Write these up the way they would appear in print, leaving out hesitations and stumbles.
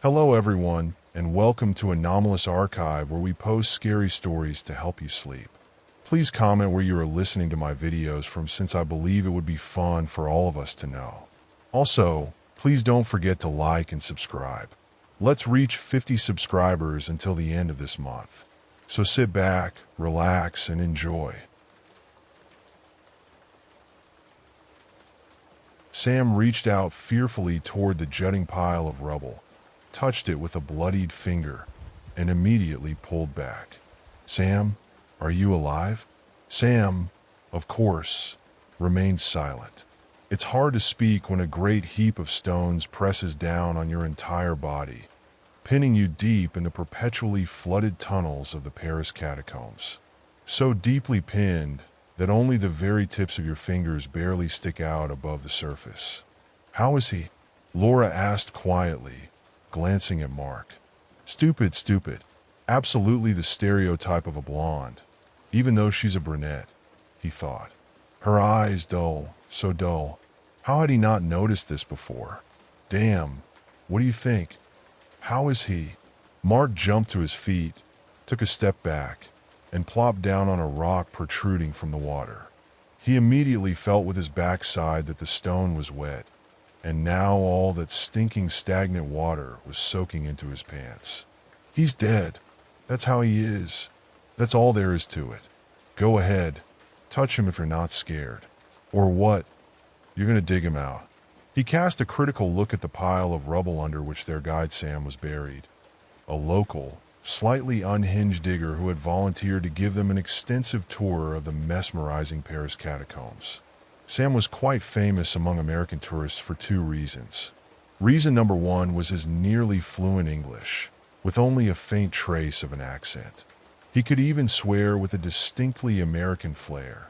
Hello everyone, and welcome to Anomalous Archive where we post scary stories to help you sleep. Please comment where you are listening to my videos from since I believe it would be fun for all of us to know. Also, please don't forget to like and subscribe. Let's reach 50 subscribers until the end of this month. So sit back, relax, and enjoy. Sam reached out fearfully toward the jutting pile of rubble, touched it with a bloodied finger, and immediately pulled back. Sam, are you alive? Sam, of course, remained silent. It's hard to speak when a great heap of stones presses down on your entire body, pinning you deep in the perpetually flooded tunnels of the Paris catacombs. So deeply pinned that only the very tips of your fingers barely stick out above the surface. How is he? Laura asked quietly, glancing at Mark. Stupid. Absolutely the stereotype of a blonde, even though she's a brunette, he thought. Her eyes dull, so dull. How had he not noticed this before? Damn, what do you think? How is he? Mark jumped to his feet, took a step back, and plopped down on a rock protruding from the water. He immediately felt with his backside that the stone was wet, and now all that stinking stagnant water was soaking into his pants. He's dead. That's how he is. That's all there is to it. Go ahead. Touch him if you're not scared. Or what? You're gonna dig him out. He cast a critical look at the pile of rubble under which their guide Sam was buried. A local, slightly unhinged digger who had volunteered to give them an extensive tour of the mesmerizing Paris catacombs. Sam was quite famous among American tourists for two reasons. Reason number one was his nearly fluent English, with only a faint trace of an accent. He could even swear with a distinctly American flair.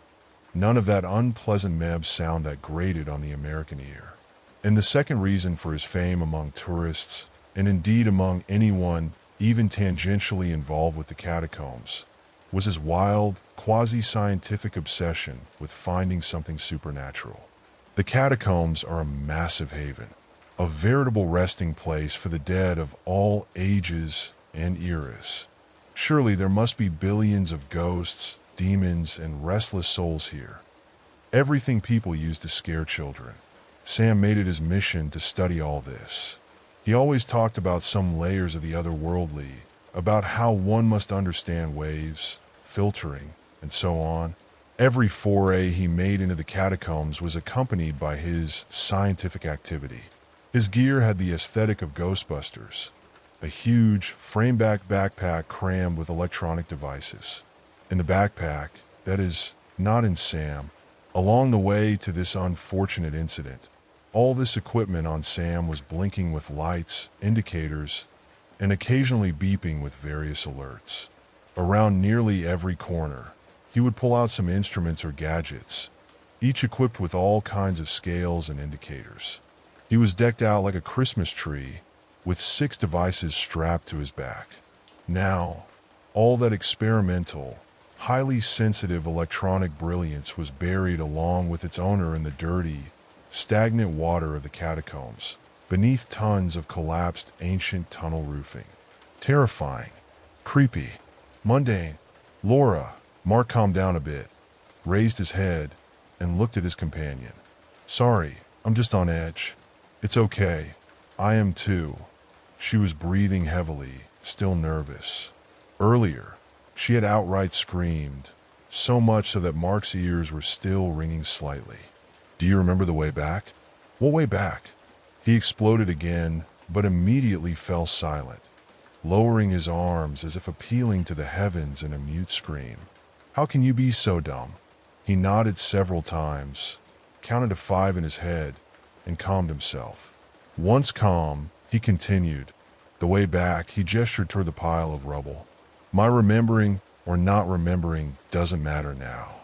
None of that unpleasant meb sound that grated on the American ear. And the second reason for his fame among tourists, and indeed among anyone even tangentially involved with the catacombs, was his wild, quasi-scientific obsession with finding something supernatural. The catacombs are a massive haven, a veritable resting place for the dead of all ages and eras. Surely there must be billions of ghosts, demons, and restless souls here. Everything people use to scare children. Sam made it his mission to study all this. He always talked about some layers of the otherworldly, about how one must understand waves, filtering, and so on. Every foray he made into the catacombs was accompanied by his scientific activity. His gear had the aesthetic of Ghostbusters, a huge, frame-back backpack crammed with electronic devices. In the backpack, that is, not in Sam, along the way to this unfortunate incident, all this equipment on Sam was blinking with lights, indicators, and occasionally beeping with various alerts. Around nearly every corner, he would pull out some instruments or gadgets, each equipped with all kinds of scales and indicators. He was decked out like a Christmas tree, with 6 devices strapped to his back. Now, all that experimental, highly sensitive electronic brilliance was buried along with its owner in the dirty, stagnant water of the catacombs, beneath tons of collapsed ancient tunnel roofing. Terrifying, creepy, mundane. Laura, Mark calmed down a bit, raised his head, and looked at his companion. Sorry, I'm just on edge. It's okay. I am too. She was breathing heavily, still nervous. Earlier, she had outright screamed, so much so that Mark's ears were still ringing slightly. Do you remember the way back? What way back? He exploded again, but immediately fell silent, lowering his arms as if appealing to the heavens in a mute scream. How can you be so dumb? He nodded several times, counted to 5 in his head, and calmed himself. Once calm, he continued. The way back, he gestured toward the pile of rubble. My remembering or not remembering doesn't matter now.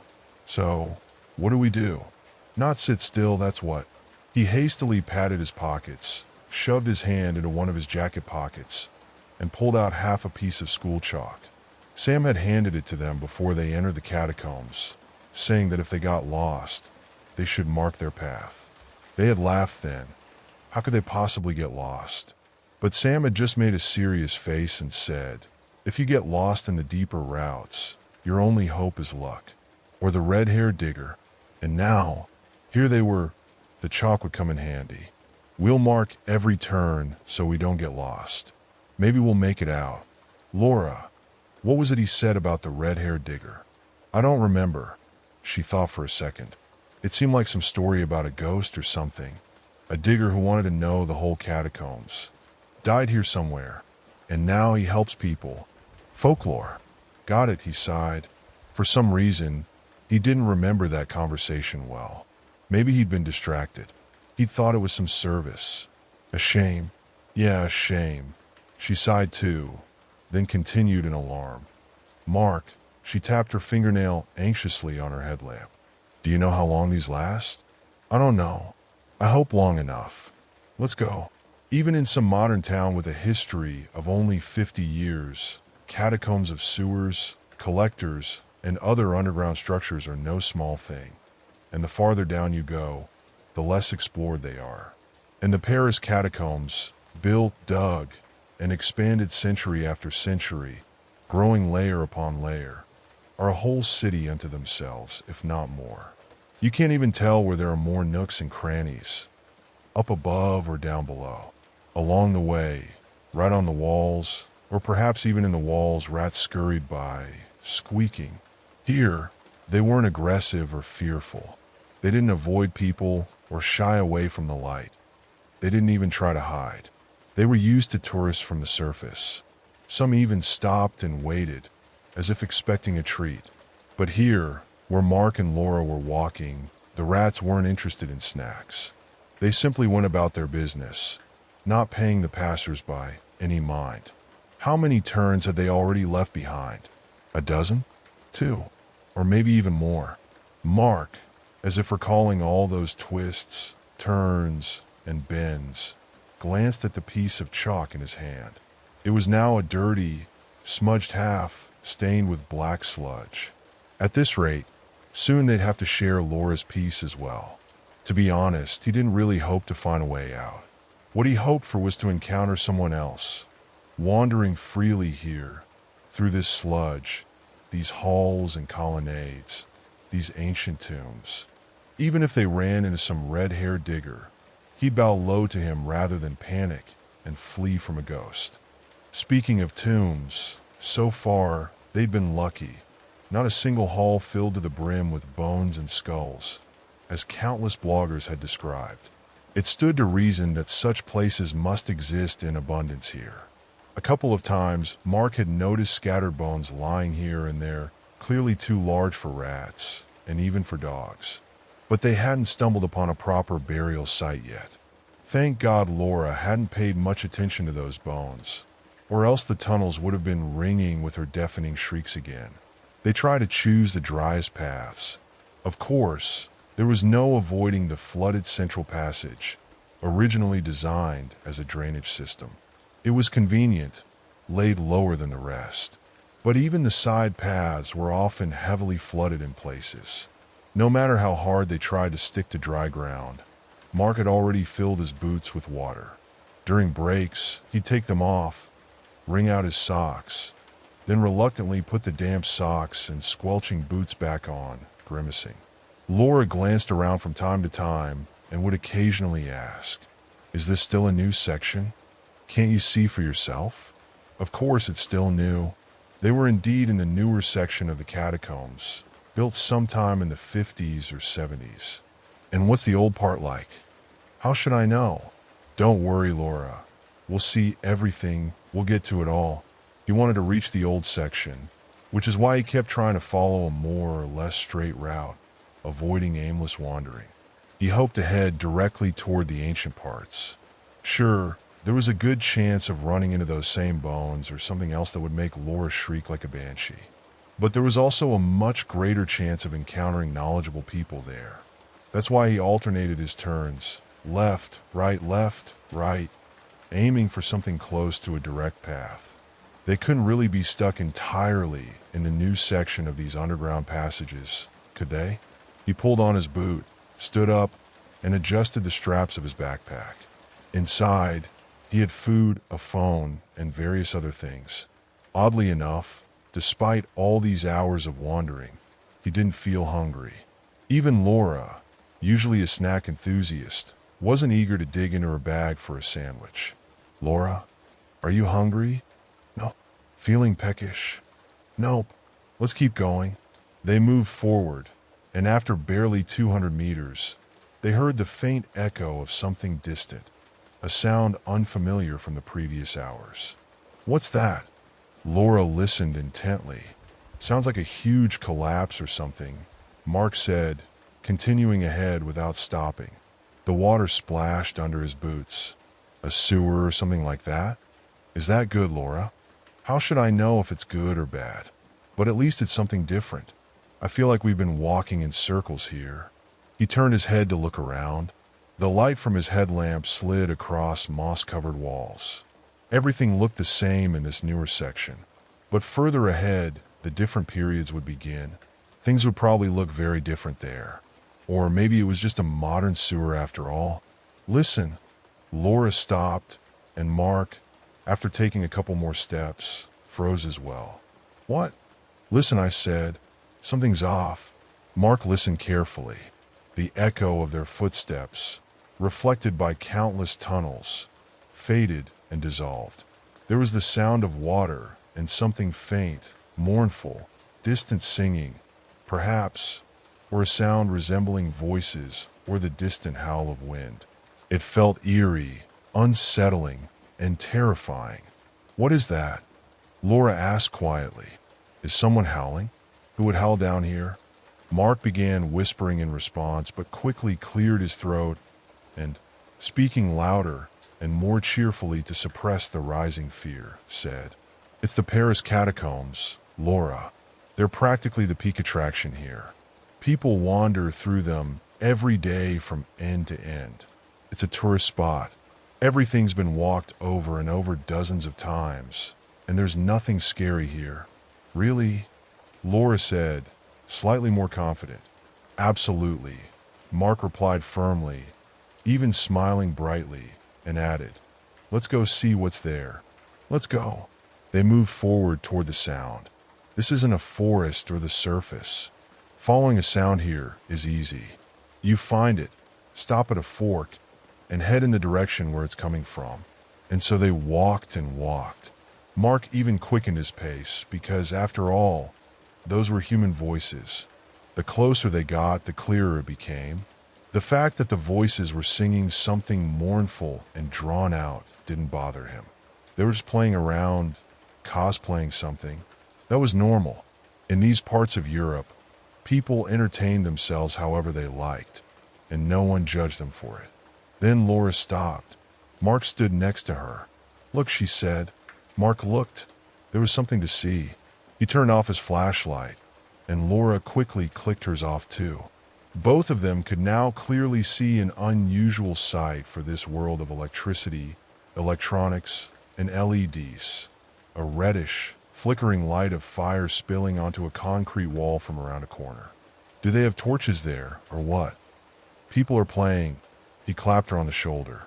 So, what do we do? Not sit still, that's what. He hastily patted his pockets, shoved his hand into one of his jacket pockets, and pulled out half a piece of school chalk. Sam had handed it to them before they entered the catacombs, saying that if they got lost, they should mark their path. They had laughed then. How could they possibly get lost? But Sam had just made a serious face and said, "If you get lost in the deeper routes, your only hope is luck, or the red-haired digger." And now, here they were. The chalk would come in handy. "We'll mark every turn so we don't get lost. Maybe we'll make it out." "Laura, what was it he said about the red-haired digger?" "I don't remember." She thought for a second. It seemed like some story about a ghost or something. A digger who wanted to know the whole catacombs. Died here somewhere. And now he helps people. Folklore. "Got it," he sighed. For some reason, he didn't remember that conversation well. Maybe he'd been distracted. He'd thought it was some service. A shame. Yeah, a shame. She sighed too, then continued in alarm. "Mark," she tapped her fingernail anxiously on her headlamp. "Do you know how long these last?" "I don't know. I hope long enough. Let's go." Even in some modern town with a history of only 50 years, catacombs of sewers, collectors, and other underground structures are no small thing. And the farther down you go, the less explored they are. And the Paris catacombs, built, dug, and expanded century after century, growing layer upon layer, are a whole city unto themselves, if not more. You can't even tell where there are more nooks and crannies, up above or down below. Along the way, right on the walls, or perhaps even in the walls, rats scurried by, squeaking. Here, they weren't aggressive or fearful. They didn't avoid people or shy away from the light. They didn't even try to hide. They were used to tourists from the surface. Some even stopped and waited, as if expecting a treat. But here, where Mark and Laura were walking, the rats weren't interested in snacks. They simply went about their business, not paying the passers-by any mind. How many turns had they already left behind? A dozen? 2? Or maybe even more? Mark, as if recalling all those twists, turns, and bends, glanced at the piece of chalk in his hand. It was now a dirty, smudged half, stained with black sludge. At this rate, soon they'd have to share Laura's piece as well. To be honest, he didn't really hope to find a way out. What he hoped for was to encounter someone else, wandering freely here, through this sludge, these halls and colonnades, these ancient tombs. Even if they ran into some red-haired digger, he'd bow low to him rather than panic and flee from a ghost. Speaking of tombs, so far, they'd been lucky. Not a single hall filled to the brim with bones and skulls, as countless bloggers had described. It stood to reason that such places must exist in abundance here. A couple of times, Mark had noticed scattered bones lying here and there, clearly too large for rats, and even for dogs. But they hadn't stumbled upon a proper burial site yet. Thank God Laura hadn't paid much attention to those bones, or else the tunnels would have been ringing with her deafening shrieks again. They tried to choose the driest paths. Of course, there was no avoiding the flooded central passage, originally designed as a drainage system. It was convenient, laid lower than the rest. But even the side paths were often heavily flooded in places. No matter how hard they tried to stick to dry ground, Mark had already filled his boots with water. During breaks, he'd take them off, wring out his socks, then reluctantly put the damp socks and squelching boots back on, grimacing. Laura glanced around from time to time and would occasionally ask, "Is this still a new section? Can't you see for yourself?" Of course it's still new. They were indeed in the newer section of the catacombs, built sometime in the 50s or 70s. And what's the old part like? How should I know? Don't worry, Laura. We'll see everything. We'll get to it all. He wanted to reach the old section, which is why he kept trying to follow a more or less straight route, avoiding aimless wandering. He hoped to head directly toward the ancient parts. Sure, there was a good chance of running into those same bones or something else that would make Laura shriek like a banshee. But there was also a much greater chance of encountering knowledgeable people there. That's why he alternated his turns, left, right, aiming for something close to a direct path. They couldn't really be stuck entirely in the new section of these underground passages, could they? He pulled on his boot, stood up, and adjusted the straps of his backpack. Inside, He had food, a phone, and various other things. Oddly enough, despite all these hours of wandering, he didn't feel hungry. Even Laura, usually a snack enthusiast, wasn't eager to dig into her bag for a sandwich. "Laura, are you hungry?" "No." "Feeling peckish?" "Nope." "Let's keep going." They moved forward, and after barely 200 meters, they heard the faint echo of something distant, a sound unfamiliar from the previous hours. "What's that?" Laura listened intently. "Sounds like a huge collapse or something," Mark said, continuing ahead without stopping. The water splashed under his boots. "A sewer or something like that?" "Is that good, Laura?" "How should I know if it's good or bad? But at least it's something different. I feel like we've been walking in circles here." He turned his head to look around. The light from his headlamp slid across moss-covered walls. Everything looked the same in this newer section, but further ahead, the different periods would begin. Things would probably look very different there. Or maybe it was just a modern sewer after all. "Listen." Laura stopped, and Mark, after taking a couple more steps, froze as well. "What?" "Listen," I said. "Something's off." Mark listened carefully. The echo of their footsteps, reflected by countless tunnels, faded and dissolved. There was the sound of water and something faint, mournful, distant singing, perhaps, or a sound resembling voices or the distant howl of wind. It felt eerie, unsettling, and terrifying. "What is that?" Laura asked quietly. "Is someone howling? Who would howl down here?" Mark began whispering in response, but quickly cleared his throat and, speaking louder and more cheerfully to suppress the rising fear, said, "It's the Paris catacombs, Laura. They're practically the peak attraction here. People wander through them every day from end to end. It's a tourist spot. Everything's been walked over and over dozens of times, and there's nothing scary here." "Really?" Laura said, slightly more confident. "Absolutely," Mark replied firmly, even smiling brightly, and added, "Let's go see what's there." "Let's go." They moved forward toward the sound. This isn't a forest or the surface. Following a sound here is easy. You find it, stop at a fork, and head in the direction where it's coming from. And so they walked and walked. Mark even quickened his pace because, after all, those were human voices. The closer they got, the clearer it became. The fact that the voices were singing something mournful and drawn out didn't bother him. They were just playing around, cosplaying something. That was normal. In these parts of Europe, people entertained themselves however they liked, and no one judged them for it. Then Laura stopped. Mark stood next to her. "Look," she said. Mark looked. There was something to see. He turned off his flashlight, and Laura quickly clicked hers off too. Both of them could now clearly see an unusual sight for this world of electricity, electronics, and LEDs. A reddish, flickering light of fire spilling onto a concrete wall from around a corner. "Do they have torches there, or what?" "People are playing." He clapped her on the shoulder.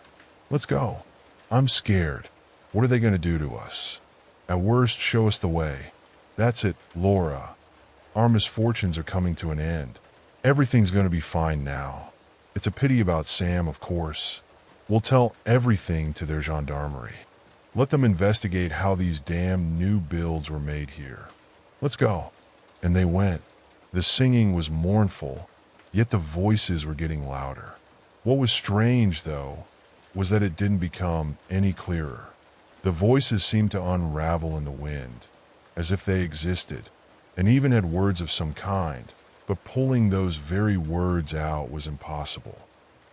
"Let's go." "I'm scared. What are they going to do to us?" "At worst, show us the way." "That's it, Laura. Our misfortunes are coming to an end. Everything's going to be fine now. It's a pity about Sam, of course. We'll tell everything to their gendarmerie. Let them investigate how these damn new builds were made here. Let's go." And they went. The singing was mournful, yet the voices were getting louder. What was strange, though, was that it didn't become any clearer. The voices seemed to unravel in the wind, as if they existed, and even had words of some kind, but pulling those very words out was impossible.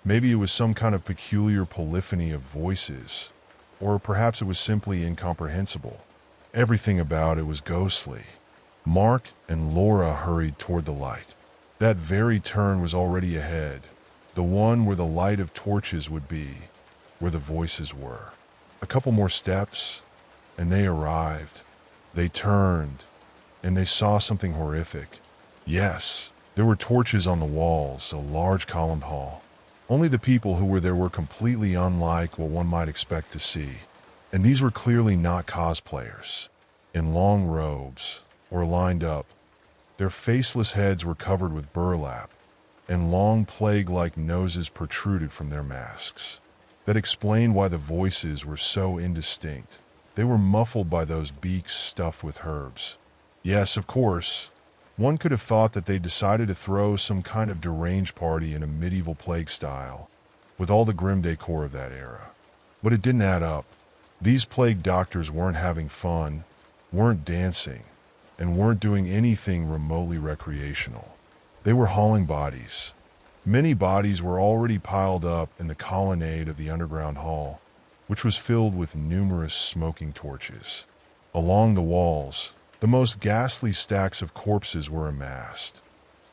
Maybe it was some kind of peculiar polyphony of voices, or perhaps it was simply incomprehensible. Everything about it was ghostly. Mark and Laura hurried toward the light. That very turn was already ahead, the one where the light of torches would be, where the voices were. A couple more steps, and they arrived. They turned, and they saw something horrific. Yes, there were torches on the walls, a large columned hall. Only the people who were there were completely unlike what one might expect to see. And these were clearly not cosplayers. In long robes, or lined up, their faceless heads were covered with burlap, and long plague-like noses protruded from their masks. That explained why the voices were so indistinct. They were muffled by those beaks stuffed with herbs. Yes, of course, one could have thought that they decided to throw some kind of deranged party in a medieval plague style, with all the grim decor of that era. But it didn't add up. These plague doctors weren't having fun, weren't dancing, and weren't doing anything remotely recreational. They were hauling bodies. Many bodies were already piled up in the colonnade of the underground hall, which was filled with numerous smoking torches. Along the walls, the most ghastly stacks of corpses were amassed.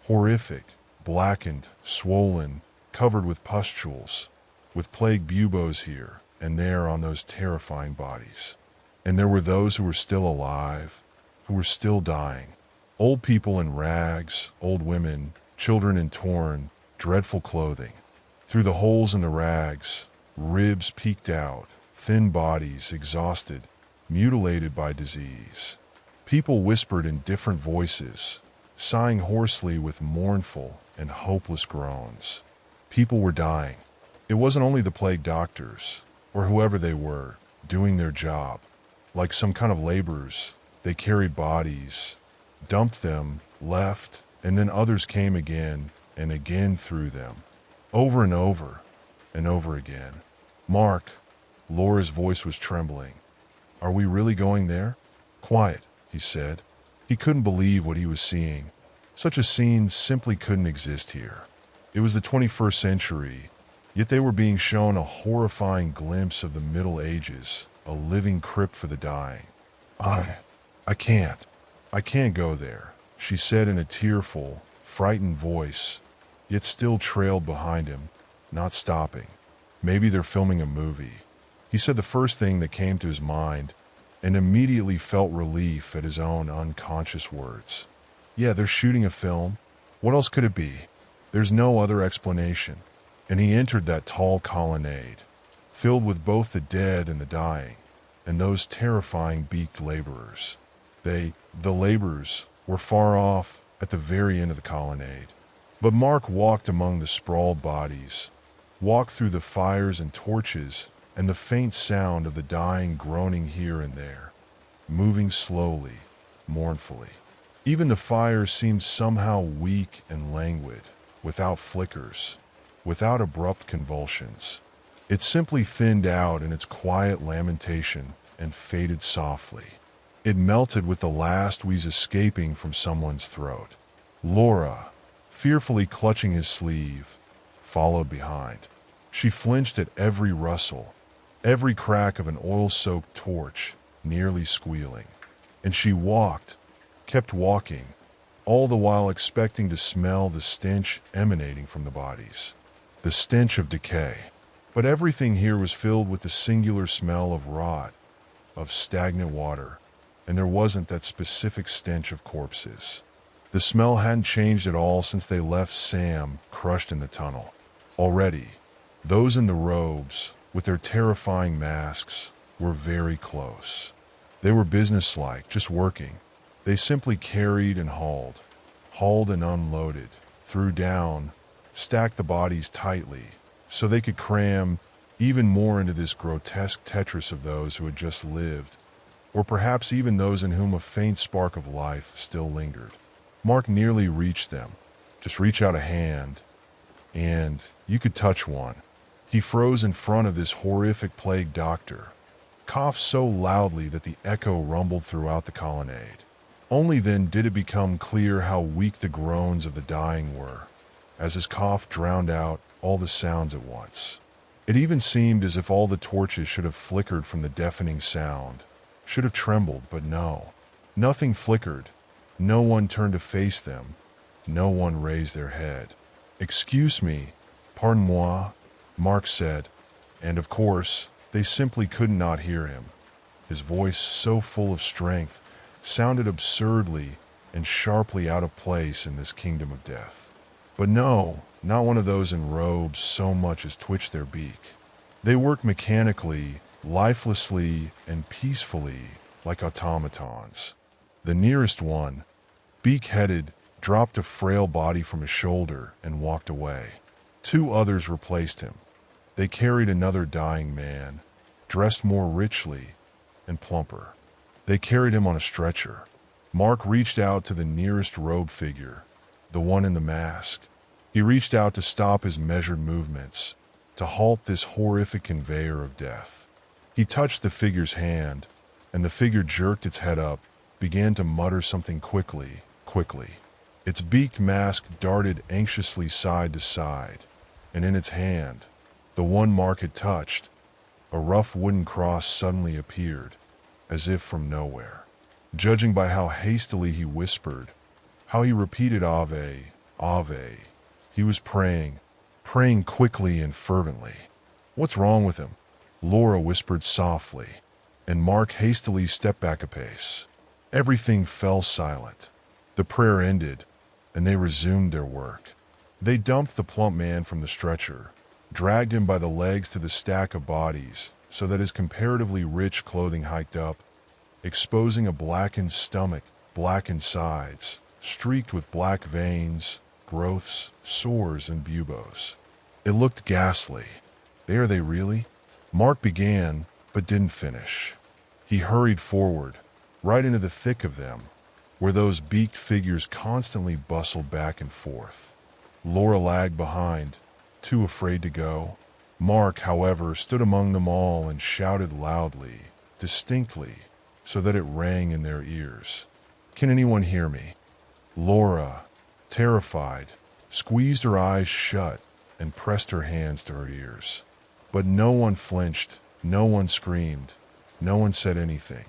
Horrific, blackened, swollen, covered with pustules, with plague buboes here and there on those terrifying bodies. And there were those who were still alive, who were still dying. Old people in rags, old women, children in torn, dreadful clothing. Through the holes in the rags, ribs peeked out, thin bodies, exhausted, mutilated by disease. People whispered in different voices, sighing hoarsely with mournful and hopeless groans. People were dying. It wasn't only the plague doctors, or whoever they were, doing their job. Like some kind of laborers, they carried bodies, dumped them, left, and then others came again and again through them, over and over and over again. Mark, Laura's voice was trembling. Are we really going there? Quiet, he said. He couldn't believe what he was seeing. Such a scene simply couldn't exist here. It was the 21st century, yet they were being shown a horrifying glimpse of the Middle Ages, a living crypt for the dying. I can't go there, she said in a tearful, frightened voice, yet still trailed behind him, not stopping. Maybe they're filming a movie. He said the first thing that came to his mind, and immediately felt relief at his own unconscious words. Yeah, they're shooting a film. What else could it be? There's no other explanation. And he entered that tall colonnade, filled with both the dead and the dying, and those terrifying beaked laborers. The laborers, were far off at the very end of the colonnade. But Mark walked among the sprawled bodies, walked through the fires and torches and the faint sound of the dying groaning here and there, moving slowly, mournfully. Even the fire seemed somehow weak and languid, without flickers, without abrupt convulsions. It simply thinned out in its quiet lamentation and faded softly. It melted with the last wheeze escaping from someone's throat. Laura, fearfully clutching his sleeve, followed behind. She flinched at every rustle, every crack of an oil-soaked torch, nearly squealing. And she walked, kept walking, all the while expecting to smell the stench emanating from the bodies. The stench of decay. But everything here was filled with the singular smell of rot, of stagnant water, and there wasn't that specific stench of corpses. The smell hadn't changed at all since they left Sam crushed in the tunnel. Already, those in the robes, with their terrifying masks, were very close. They were businesslike, just working. They simply carried and hauled and unloaded, threw down, stacked the bodies tightly, so they could cram even more into this grotesque Tetris of those who had just lived, or perhaps even those in whom a faint spark of life still lingered. Mark nearly reached them. Just reach out a hand, and you could touch one. He froze in front of this horrific plague doctor, coughed so loudly that the echo rumbled throughout the colonnade. Only then did it become clear how weak the groans of the dying were, as his cough drowned out all the sounds at once. It even seemed as if all the torches should have flickered from the deafening sound, should have trembled, but no. Nothing flickered. No one turned to face them. No one raised their head. "Excuse me, pardon-moi," Mark said, and of course, they simply could not hear him. His voice, so full of strength, sounded absurdly and sharply out of place in this kingdom of death. But no, not one of those in robes so much as twitch their beak. They work mechanically, lifelessly, and peacefully, like automatons. The nearest one, beak-headed, dropped a frail body from his shoulder and walked away. Two others replaced him. They carried another dying man, dressed more richly and plumper. They carried him on a stretcher. Mark reached out to the nearest robed figure, the one in the mask. He reached out to stop his measured movements, to halt this horrific conveyor of death. He touched the figure's hand, and the figure jerked its head up, began to mutter something quickly. Its beaked mask darted anxiously side to side, and in its hand, the one Mark had touched, a rough wooden cross suddenly appeared, as if from nowhere. Judging by how hastily he whispered, how he repeated Ave, Ave, he was praying quickly and fervently. "What's wrong with him?" Laura whispered softly, and Mark hastily stepped back a pace. Everything fell silent. The prayer ended, and they resumed their work. They dumped the plump man from the stretcher, dragged him by the legs to the stack of bodies so that his comparatively rich clothing hiked up, exposing a blackened stomach, blackened sides, streaked with black veins, growths, sores, and buboes. It looked ghastly. There they really? Mark began, but didn't finish. He hurried forward, right into the thick of them, where those beaked figures constantly bustled back and forth. Laura lagged behind, too afraid to go. Mark, however, stood among them all and shouted loudly, distinctly, so that it rang in their ears. "Can anyone hear me?" Laura, terrified, squeezed her eyes shut and pressed her hands to her ears. But no one flinched, no one screamed, no one said anything.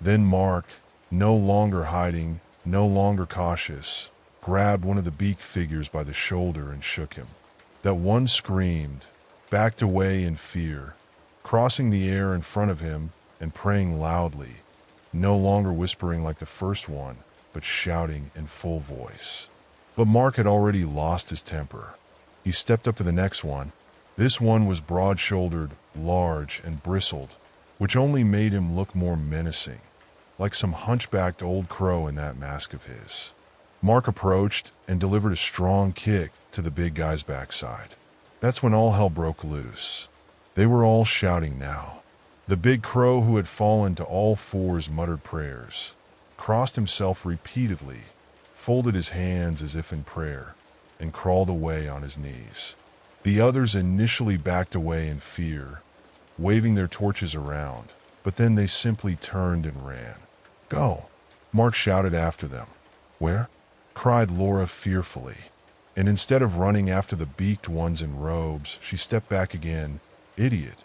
Then Mark, no longer hiding, no longer cautious, grabbed one of the beaked figures by the shoulder and shook him. That one screamed, backed away in fear, crossing the air in front of him and praying loudly, no longer whispering like the first one, but shouting in full voice. But Mark had already lost his temper. He stepped up to the next one. This one was broad-shouldered, large, and bristled, which only made him look more menacing, like some hunchbacked old crow in that mask of his. Mark approached and delivered a strong kick to the big guy's backside. That's when all hell broke loose. They were all shouting now. The big crow, who had fallen to all fours, muttered prayers, crossed himself repeatedly, folded his hands as if in prayer, and crawled away on his knees. The others initially backed away in fear, waving their torches around, but then they simply turned and ran. "Go!" Mark shouted after them. "Where?" cried Laura fearfully. And instead of running after the beaked ones in robes, she stepped back again. "Idiot!"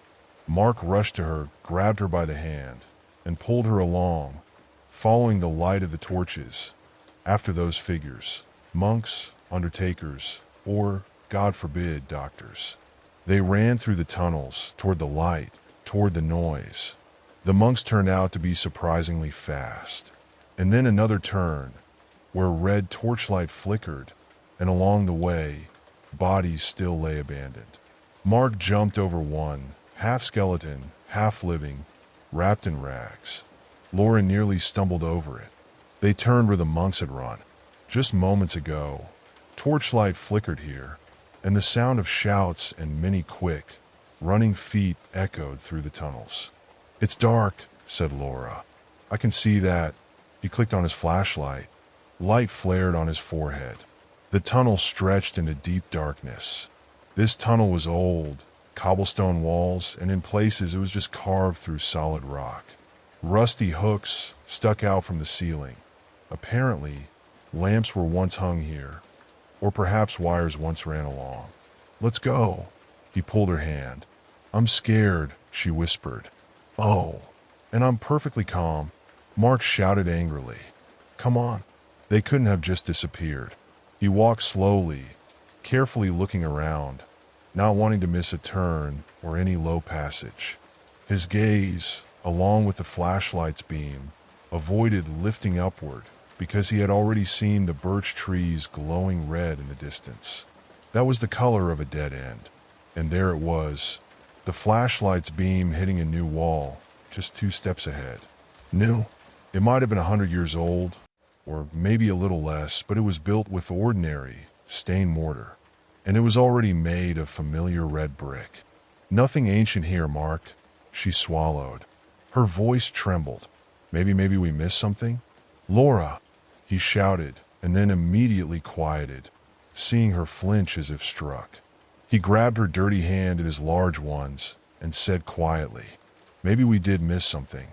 Mark rushed to her, grabbed her by the hand, and pulled her along, following the light of the torches, after those figures, monks, undertakers, or, God forbid, doctors. They ran through the tunnels, toward the light, toward the noise. The monks turned out to be surprisingly fast. And then another turn, where red torchlight flickered, and along the way, bodies still lay abandoned. Mark jumped over one, half skeleton, half living, wrapped in rags. Laura nearly stumbled over it. They turned where the monks had run. Just moments ago, torchlight flickered here, and the sound of shouts and many quick, running feet echoed through the tunnels. "It's dark," said Laura. "I can see that." He clicked on his flashlight. Light flared on his forehead. The tunnel stretched into deep darkness. This tunnel was old, cobblestone walls, and in places it was just carved through solid rock. Rusty hooks stuck out from the ceiling. Apparently, lamps were once hung here, or perhaps wires once ran along. "Let's go." He pulled her hand. "I'm scared," she whispered. "Oh, and I'm perfectly calm," Mark shouted angrily. "Come on." They couldn't have just disappeared. He walked slowly, carefully looking around, not wanting to miss a turn or any low passage. His gaze, along with the flashlight's beam, avoided lifting upward, because he had already seen the birch trees glowing red in the distance. That was the color of a dead end. And there it was, the flashlight's beam hitting a new wall, just 2 steps ahead. New? It might have been 100 years old, or maybe a little less, but it was built with ordinary, stained mortar. And it was already made of familiar red brick. Nothing ancient here, Mark, she swallowed. Her voice trembled. Maybe we missed something? Laura, he shouted, and then immediately quieted, seeing her flinch as if struck. He grabbed her dirty hand in his large ones and said quietly, maybe we did miss something.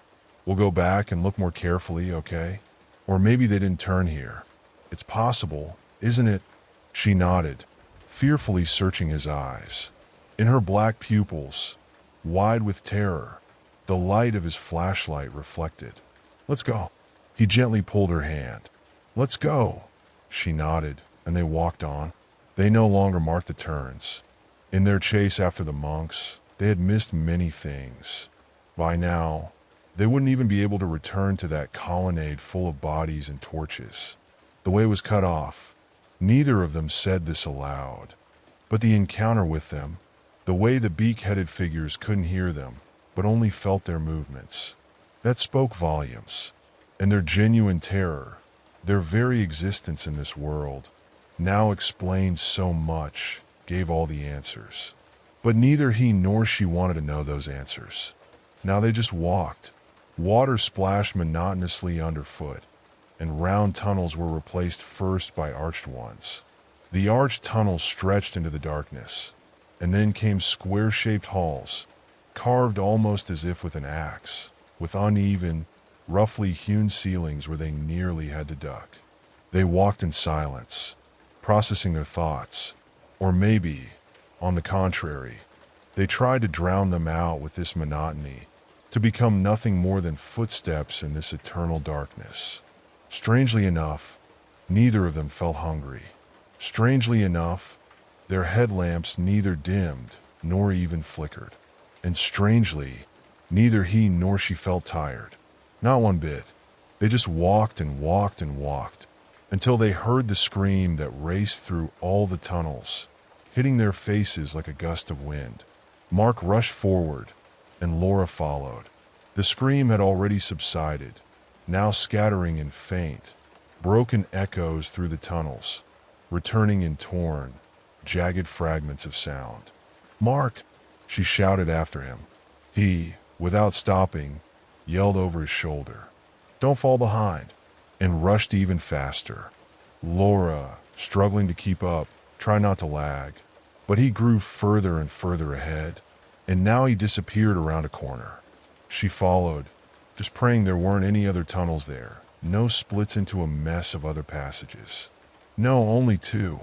We'll go back and look more carefully, okay? Or maybe they didn't turn here. It's possible, isn't it? She nodded, fearfully searching his eyes. In her black pupils, wide with terror, the light of his flashlight reflected. Let's go. He gently pulled her hand. Let's go. She nodded, and they walked on. They no longer marked the turns. In their chase after the monks, they had missed many things. By now, they wouldn't even be able to return to that colonnade full of bodies and torches. The way was cut off. Neither of them said this aloud. But the encounter with them, the way the beak-headed figures couldn't hear them, but only felt their movements, that spoke volumes. And their genuine terror, their very existence in this world, now explained so much, gave all the answers. But neither he nor she wanted to know those answers. Now they just walked. Water splashed monotonously underfoot, and round tunnels were replaced first by arched ones. The arched tunnels stretched into the darkness, and then came square-shaped halls, carved almost as if with an axe, with uneven, roughly hewn ceilings where they nearly had to duck. They walked in silence, processing their thoughts, or maybe, on the contrary, they tried to drown them out with this monotony, to become nothing more than footsteps in this eternal darkness. Strangely enough, neither of them felt hungry. Strangely enough, their headlamps neither dimmed nor even flickered. And strangely, neither he nor she felt tired. Not one bit. They just walked and walked and walked, until they heard the scream that raced through all the tunnels, hitting their faces like a gust of wind. Mark rushed forward, and Laura followed. The scream had already subsided, now scattering in faint, broken echoes through the tunnels, returning in torn, jagged fragments of sound. Mark, she shouted after him. He, without stopping, yelled over his shoulder, "Don't fall behind," and rushed even faster. Laura, struggling to keep up, tried not to lag, but he grew further and further ahead, and now he disappeared around a corner. She followed, just praying there weren't any other tunnels there, no splits into a mess of other passages. No, only 2,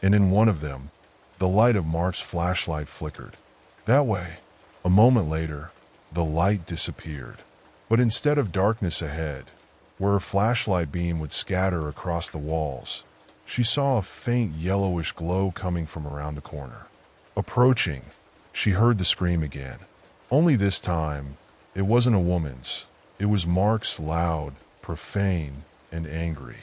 and in one of them, the light of Mark's flashlight flickered. That way. A moment later, the light disappeared. But instead of darkness ahead, where her flashlight beam would scatter across the walls, she saw a faint yellowish glow coming from around the corner. Approaching, she heard the scream again. Only this time, it wasn't a woman's. It was Mark's, loud, profane, and angry.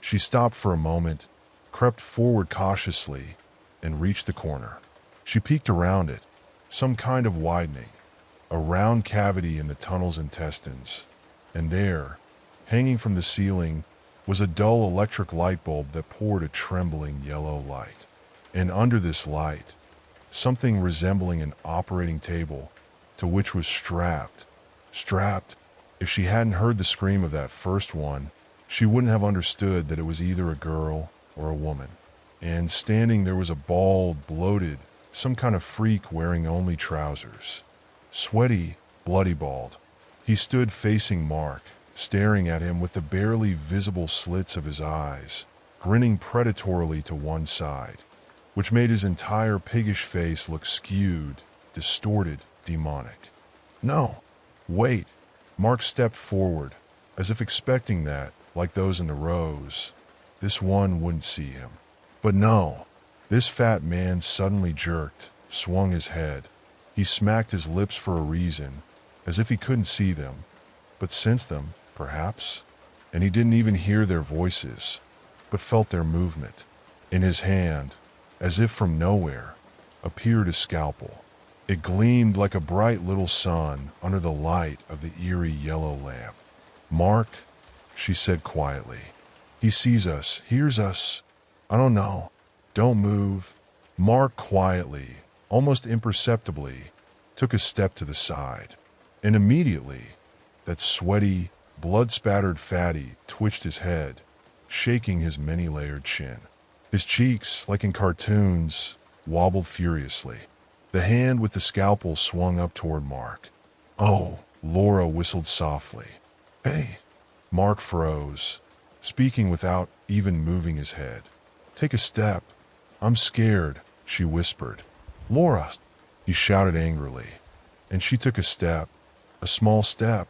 She stopped for a moment, crept forward cautiously, and reached the corner. She peeked around it, some kind of widening, a round cavity in the tunnel's intestines, and there, hanging from the ceiling, was a dull electric light bulb that poured a trembling yellow light. And under this light, something resembling an operating table, to which was strapped. If she hadn't heard the scream of that first one, she wouldn't have understood that it was either a girl or a woman. And standing there was a bald, bloated, some kind of freak wearing only trousers. Sweaty, bloody bald. He stood facing Mark, staring at him with the barely visible slits of his eyes, grinning predatorily to one side, which made his entire piggish face look skewed, distorted, demonic. No, wait. Mark stepped forward, as if expecting that, like those in the rows, this one wouldn't see him. But no, this fat man suddenly jerked, swung his head. He smacked his lips for a reason, as if he couldn't see them, but sensed them, perhaps. and he didn't even hear their voices, but felt their movement. In his hand, as if from nowhere, appeared a scalpel. It gleamed like a bright little sun under the light of the eerie yellow lamp. "Mark," she said quietly. "He sees us, hears us. I don't know. Don't move." Mark quietly, almost imperceptibly, took a step to the side, and immediately, that sweaty, blood-spattered fatty twitched his head, shaking his many-layered chin. His cheeks, like in cartoons, wobbled furiously. The hand with the scalpel swung up toward Mark. "Oh," Laura whistled softly. "Hey." Mark froze, speaking without even moving his head. "Take a step. I'm scared," she whispered. "Laura!" he shouted angrily, and she took a step, a small step,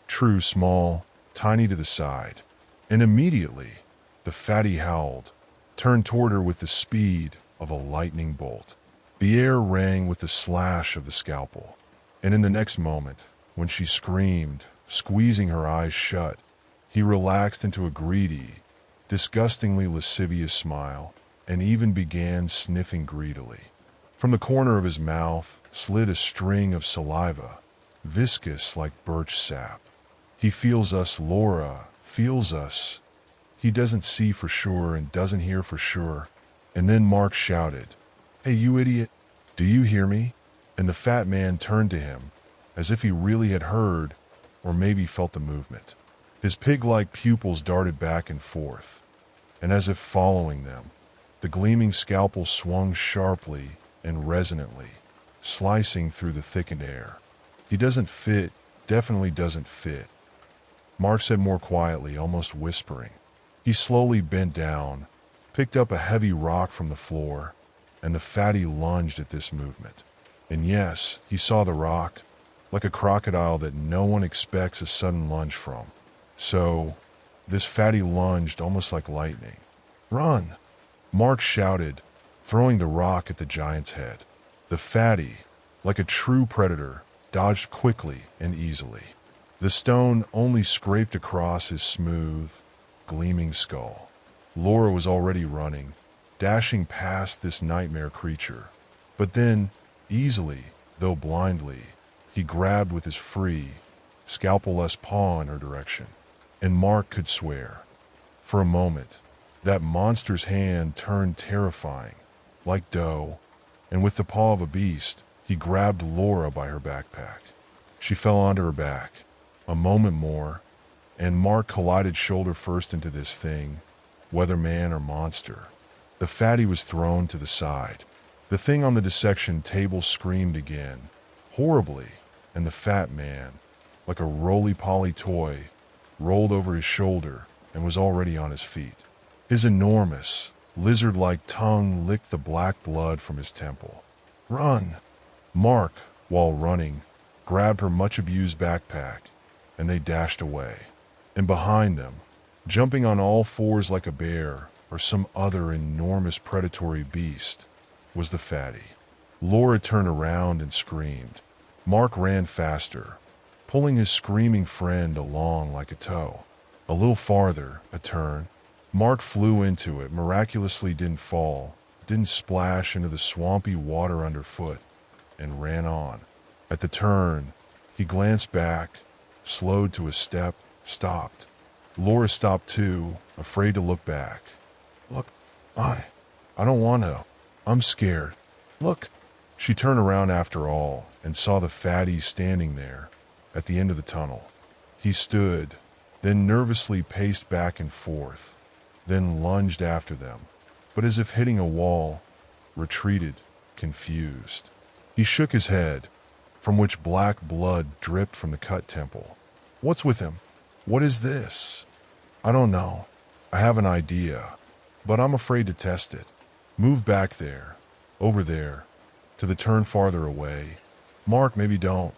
true small, tiny to the side, and immediately the fatty howled, turned toward her with the speed of a lightning bolt. The air rang with the slash of the scalpel, and in the next moment, when she screamed, squeezing her eyes shut, he relaxed into a greedy, disgustingly lascivious smile, and even began sniffing greedily. From the corner of his mouth slid a string of saliva, viscous like birch sap. "He feels us, Laura, feels us. He doesn't see for sure and doesn't hear for sure." And then Mark shouted, "Hey, you idiot, do you hear me?" And the fat man turned to him, as if he really had heard, or maybe felt the movement. His pig-like pupils darted back and forth, and as if following them, the gleaming scalpel swung sharply and resonantly, slicing through the thickened air. "He doesn't fit, definitely doesn't fit," Mark said more quietly, almost whispering. He slowly bent down, picked up a heavy rock from the floor, and the fatty lunged at this movement. And yes, he saw the rock, like a crocodile that no one expects a sudden lunge from. So, this fatty lunged almost like lightning. "Run!" Mark shouted, throwing the rock at the giant's head. The fatty, like a true predator, dodged quickly and easily. The stone only scraped across his smooth, gleaming skull. Laura was already running, dashing past this nightmare creature. But then, easily, though blindly, he grabbed with his free, scalpel-less paw in her direction. And Mark could swear, for a moment, that monster's hand turned terrifying, like dough, and with the paw of a beast, he grabbed Laura by her backpack. She fell onto her back. A moment more, and Mark collided shoulder first into this thing, whether man or monster. The fatty was thrown to the side. The thing on the dissection table screamed again, horribly, and the fat man, like a roly-poly toy, rolled over his shoulder and was already on his feet. His enormous, lizard-like tongue licked the black blood from his temple. "Run!" Mark, while running, grabbed her much-abused backpack, and they dashed away. And behind them, jumping on all fours like a bear or some other enormous predatory beast, was the fatty. Laura turned around and screamed. Mark ran faster, pulling his screaming friend along like a tow. A little farther, a turn. Mark flew into it, miraculously didn't fall, didn't splash into the swampy water underfoot, and ran on. At the turn, he glanced back, slowed to a step, stopped. Laura stopped too, afraid to look back. "Look, I don't want to. I'm scared. Look." She turned around after all and saw the fatty standing there at the end of the tunnel. He stood, then nervously paced back and forth, then lunged after them, but as if hitting a wall, retreated, confused. He shook his head, from which black blood dripped from the cut temple. "What's with him? What is this?" "I don't know. I have an idea, but I'm afraid to test it. Move back there, over there, to the turn farther away. Mark, maybe don't.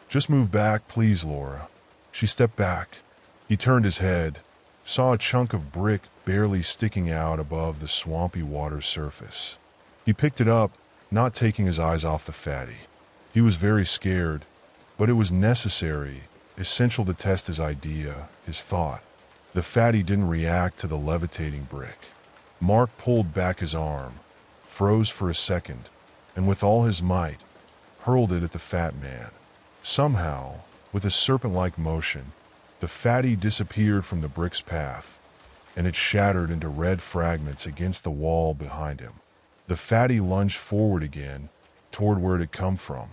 Just move back, please, Laura." She stepped back. He turned his head, saw a chunk of brick barely sticking out above the swampy water's surface. He picked it up, not taking his eyes off the fatty. He was very scared, but it was necessary, essential to test his idea, his thought. The fatty didn't react to the levitating brick. Mark pulled back his arm, froze for a second, and with all his might, hurled it at the fat man. Somehow, with a serpent-like motion, the fatty disappeared from the brick's path, and it shattered into red fragments against the wall behind him. The fatty lunged forward again, toward where it had come from.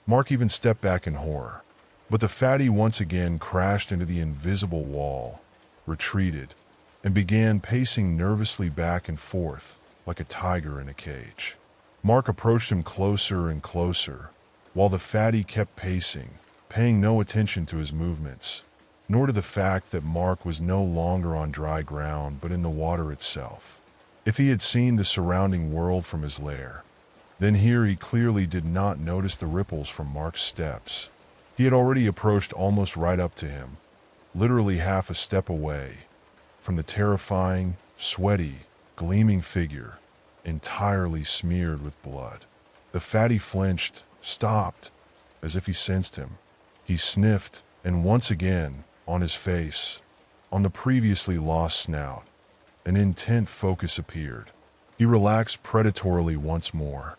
Mark even stepped back in horror. But the fatty once again crashed into the invisible wall, retreated, and began pacing nervously back and forth like a tiger in a cage. Mark approached him closer and closer, while the fatty kept pacing, paying no attention to his movements, nor to the fact that Mark was no longer on dry ground but in the water itself. If he had seen the surrounding world from his lair, then here he clearly did not notice the ripples from Mark's steps. He had already approached almost right up to him, literally half a step away, from the terrifying, sweaty, gleaming figure, entirely smeared with blood. The fatty flinched, stopped, as if he sensed him. He sniffed, and once again, on his face, on the previously lost snout, an intent focus appeared. He relaxed predatorily once more.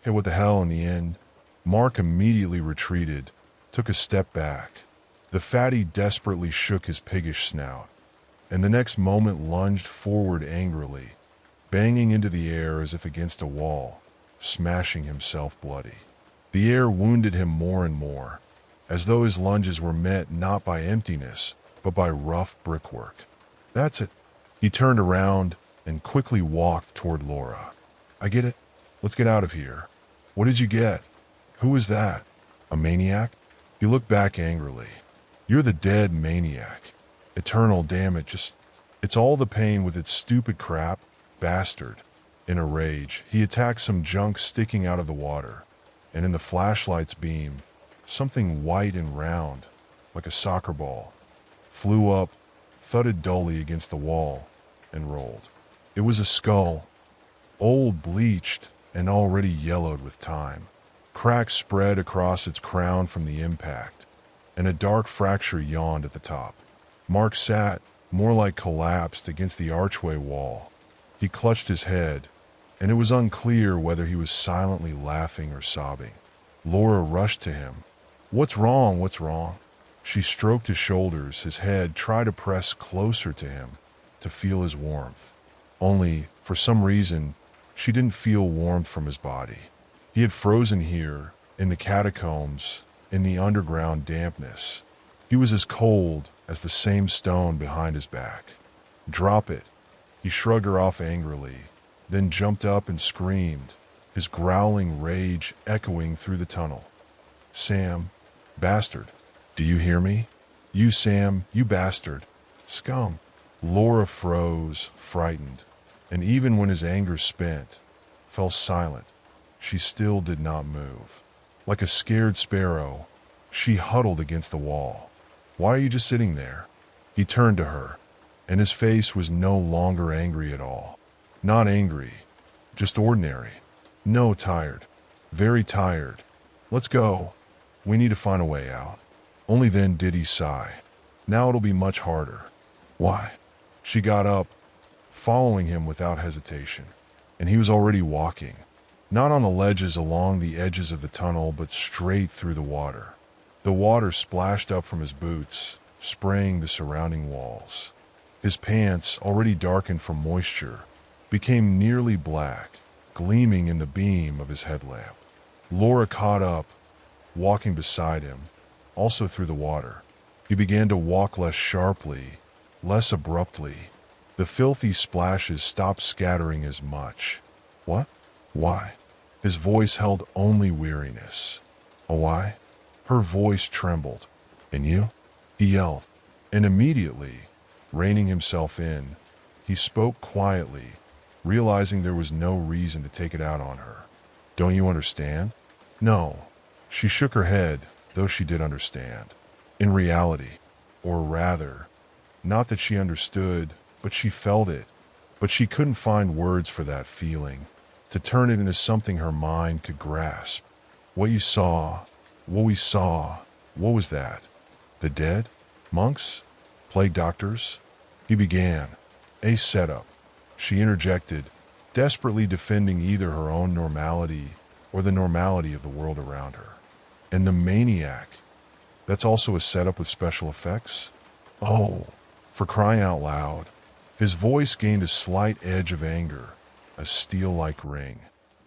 Hey, what the hell in the end? Mark immediately retreated, took a step back. The fatty desperately shook his piggish snout, and the next moment lunged forward angrily, banging into the air as if against a wall, smashing himself bloody. The air wounded him more and more, as though his lunges were met not by emptiness, but by rough brickwork. That's it. He turned around and quickly walked toward Laura. I get it. Let's get out of here. What did you get? Who was that? A maniac? He looked back angrily. You're the dead maniac. Eternal, damn it, it's all the pain with its stupid crap, bastard. In a rage, he attacked some junk sticking out of the water, and in the flashlight's beam, something white and round, like a soccer ball, flew up, thudded dully against the wall, and rolled. It was a skull, old, bleached, and already yellowed with time. Cracks spread across its crown from the impact, and a dark fracture yawned at the top. Mark sat, more like collapsed, against the archway wall. He clutched his head, and it was unclear whether he was silently laughing or sobbing. Laura rushed to him. What's wrong? What's wrong? She stroked his shoulders, his head, tried to press closer to him, to feel his warmth. Only, for some reason, she didn't feel warmth from his body. He had frozen here, in the catacombs, in the underground dampness. He was as cold as the same stone behind his back. Drop it. He shrugged her off angrily, then jumped up and screamed, his growling rage echoing through the tunnel. Sam, bastard, do you hear me? You, Sam, you bastard. Scum. Laura froze, frightened, and even when his anger spent, fell silent. She still did not move. Like a scared sparrow, she huddled against the wall. Why are you just sitting there? He turned to her, and his face was no longer angry at all. Not angry, just ordinary. No, tired. Very tired. Let's go. We need to find a way out. Only then did he sigh. Now it'll be much harder. Why? She got up, following him without hesitation, and he was already walking. Not on the ledges along the edges of the tunnel, but straight through the water. The water splashed up from his boots, spraying the surrounding walls. His pants, already darkened from moisture, became nearly black, gleaming in the beam of his headlamp. Laura caught up, walking beside him, also through the water. He began to walk less sharply, less abruptly. The filthy splashes stopped scattering as much. What? Why? His voice held only weariness. A why? Her voice trembled. And you? He yelled. And immediately, reining himself in, he spoke quietly, realizing there was no reason to take it out on her. Don't you understand? No. She shook her head, though she did understand. In reality, or rather, not that she understood, but she felt it. But she couldn't find words for that feeling, to turn it into something her mind could grasp. What you saw, what we saw, what was that? The dead? Monks? Plague doctors? He began. A setup, she interjected, desperately defending either her own normality or the normality of the world around her. And the maniac, that's also a setup with special effects? Oh, for crying out loud. His voice gained a slight edge of anger, a steel-like ring.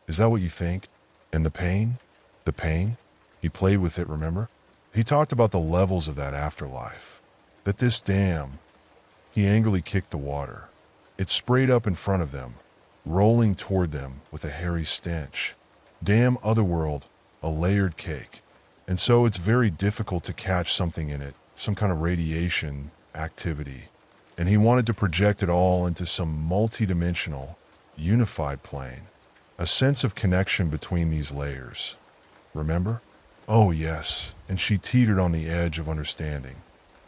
Is that what you think? And the pain? The pain? He played with it, remember? He talked about the levels of that afterlife. That this dam, he angrily kicked the water. It sprayed up in front of them, rolling toward them with a hairy stench. Damn otherworld, a layered cake. And so it's very difficult to catch something in it, some kind of radiation activity. And he wanted to project it all into some multidimensional, unified plane. A sense of connection between these layers. Remember? Oh yes, and she teetered on the edge of understanding.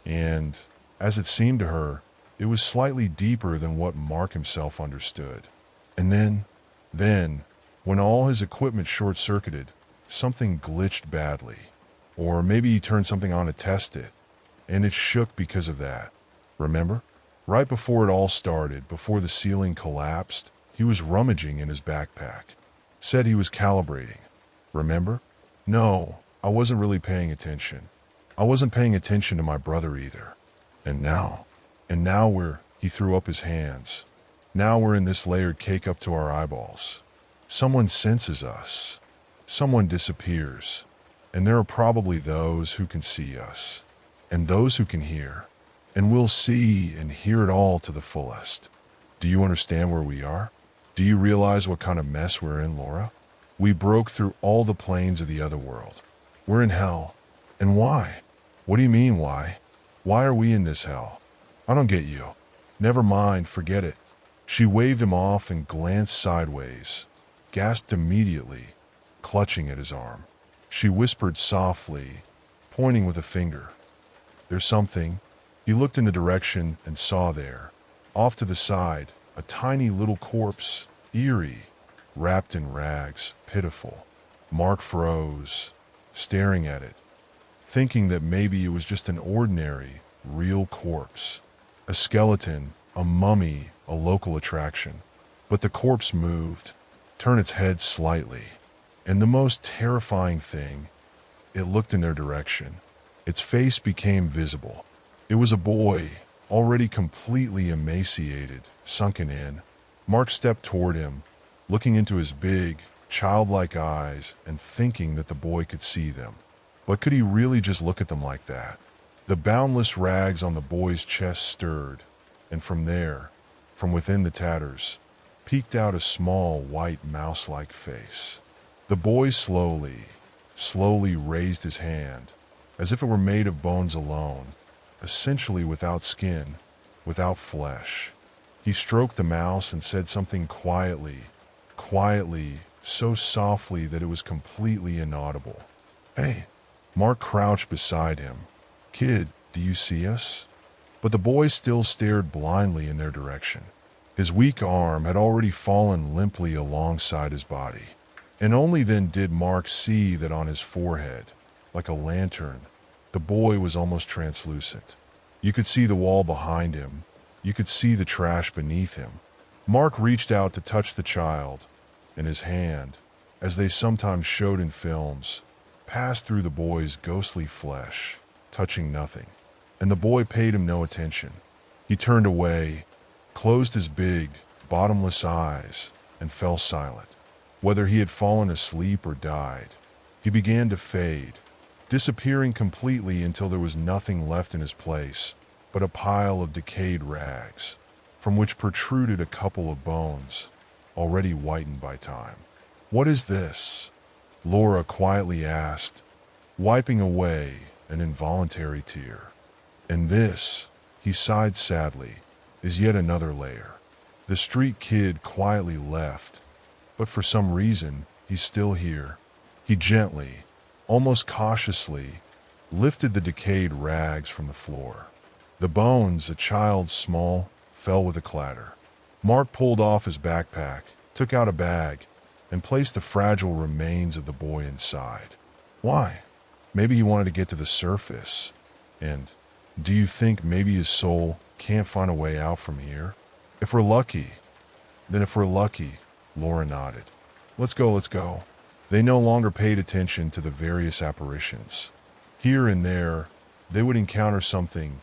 And, as it seemed to her, it was slightly deeper than what Mark himself understood. And then, when all his equipment short-circuited, something glitched badly. Or maybe he turned something on to test it, and it shook because of that. Remember? Right before it all started, before the ceiling collapsed, he was rummaging in his backpack. Said he was calibrating. Remember? No, I wasn't really paying attention. I wasn't paying attention to my brother either. And now he threw up his hands. Now we're in this layered cake up to our eyeballs. Someone senses us. Someone disappears. And there are probably those who can see us. And those who can hear. And we'll see and hear it all to the fullest. Do you understand where we are? Do you realize what kind of mess we're in, Laura? We broke through all the planes of the other world. We're in hell. And why? What do you mean, why? Why are we in this hell? I don't get you. Never mind, forget it. She waved him off and glanced sideways, gasped immediately, clutching at his arm. She whispered softly, pointing with a finger. There's something. He looked in the direction and saw there, off to the side, a tiny little corpse, eerie, wrapped in rags, pitiful. Mark froze, staring at it, thinking that maybe it was just an ordinary, real corpse. A skeleton, a mummy, a local attraction. But the corpse moved, turned its head slightly. And the most terrifying thing, it looked in their direction. Its face became visible. It was a boy, already completely emaciated, sunken in. Mark stepped toward him, looking into his big, childlike eyes and thinking that the boy could see them. But could he really just look at them like that? The boundless rags on the boy's chest stirred, and from there, from within the tatters, peeked out a small, white, mouse-like face. The boy slowly raised his hand, as if it were made of bones alone, essentially without skin, without flesh. He stroked the mouse and said something quietly, so softly that it was completely inaudible. Hey, Mark crouched beside him. Kid, do you see us? But the boy still stared blindly in their direction. His weak arm had already fallen limply alongside his body. And only then did Mark see that on his forehead, like a lantern, the boy was almost translucent. You could see the wall behind him. You could see the trash beneath him. Mark reached out to touch the child, and his hand, as they sometimes showed in films, passed through the boy's ghostly flesh, touching nothing. And the boy paid him no attention. He turned away, closed his big, bottomless eyes, and fell silent. Whether he had fallen asleep or died, he began to fade, disappearing completely until there was nothing left in his place but a pile of decayed rags, from which protruded a couple of bones, already whitened by time. What is this? Laura quietly asked, wiping away an involuntary tear. And this, he sighed sadly, is yet another layer. The street kid quietly left, but for some reason, he's still here. He gently, almost cautiously, lifted the decayed rags from the floor. The bones, a child small, fell with a clatter. Mark pulled off his backpack, took out a bag, and placed the fragile remains of the boy inside. Why? Maybe he wanted to get to the surface and Do you think maybe his soul can't find a way out from here? If we're lucky, Laura nodded. Let's go, let's go. They no longer paid attention to the various apparitions. Here and there, they would encounter something.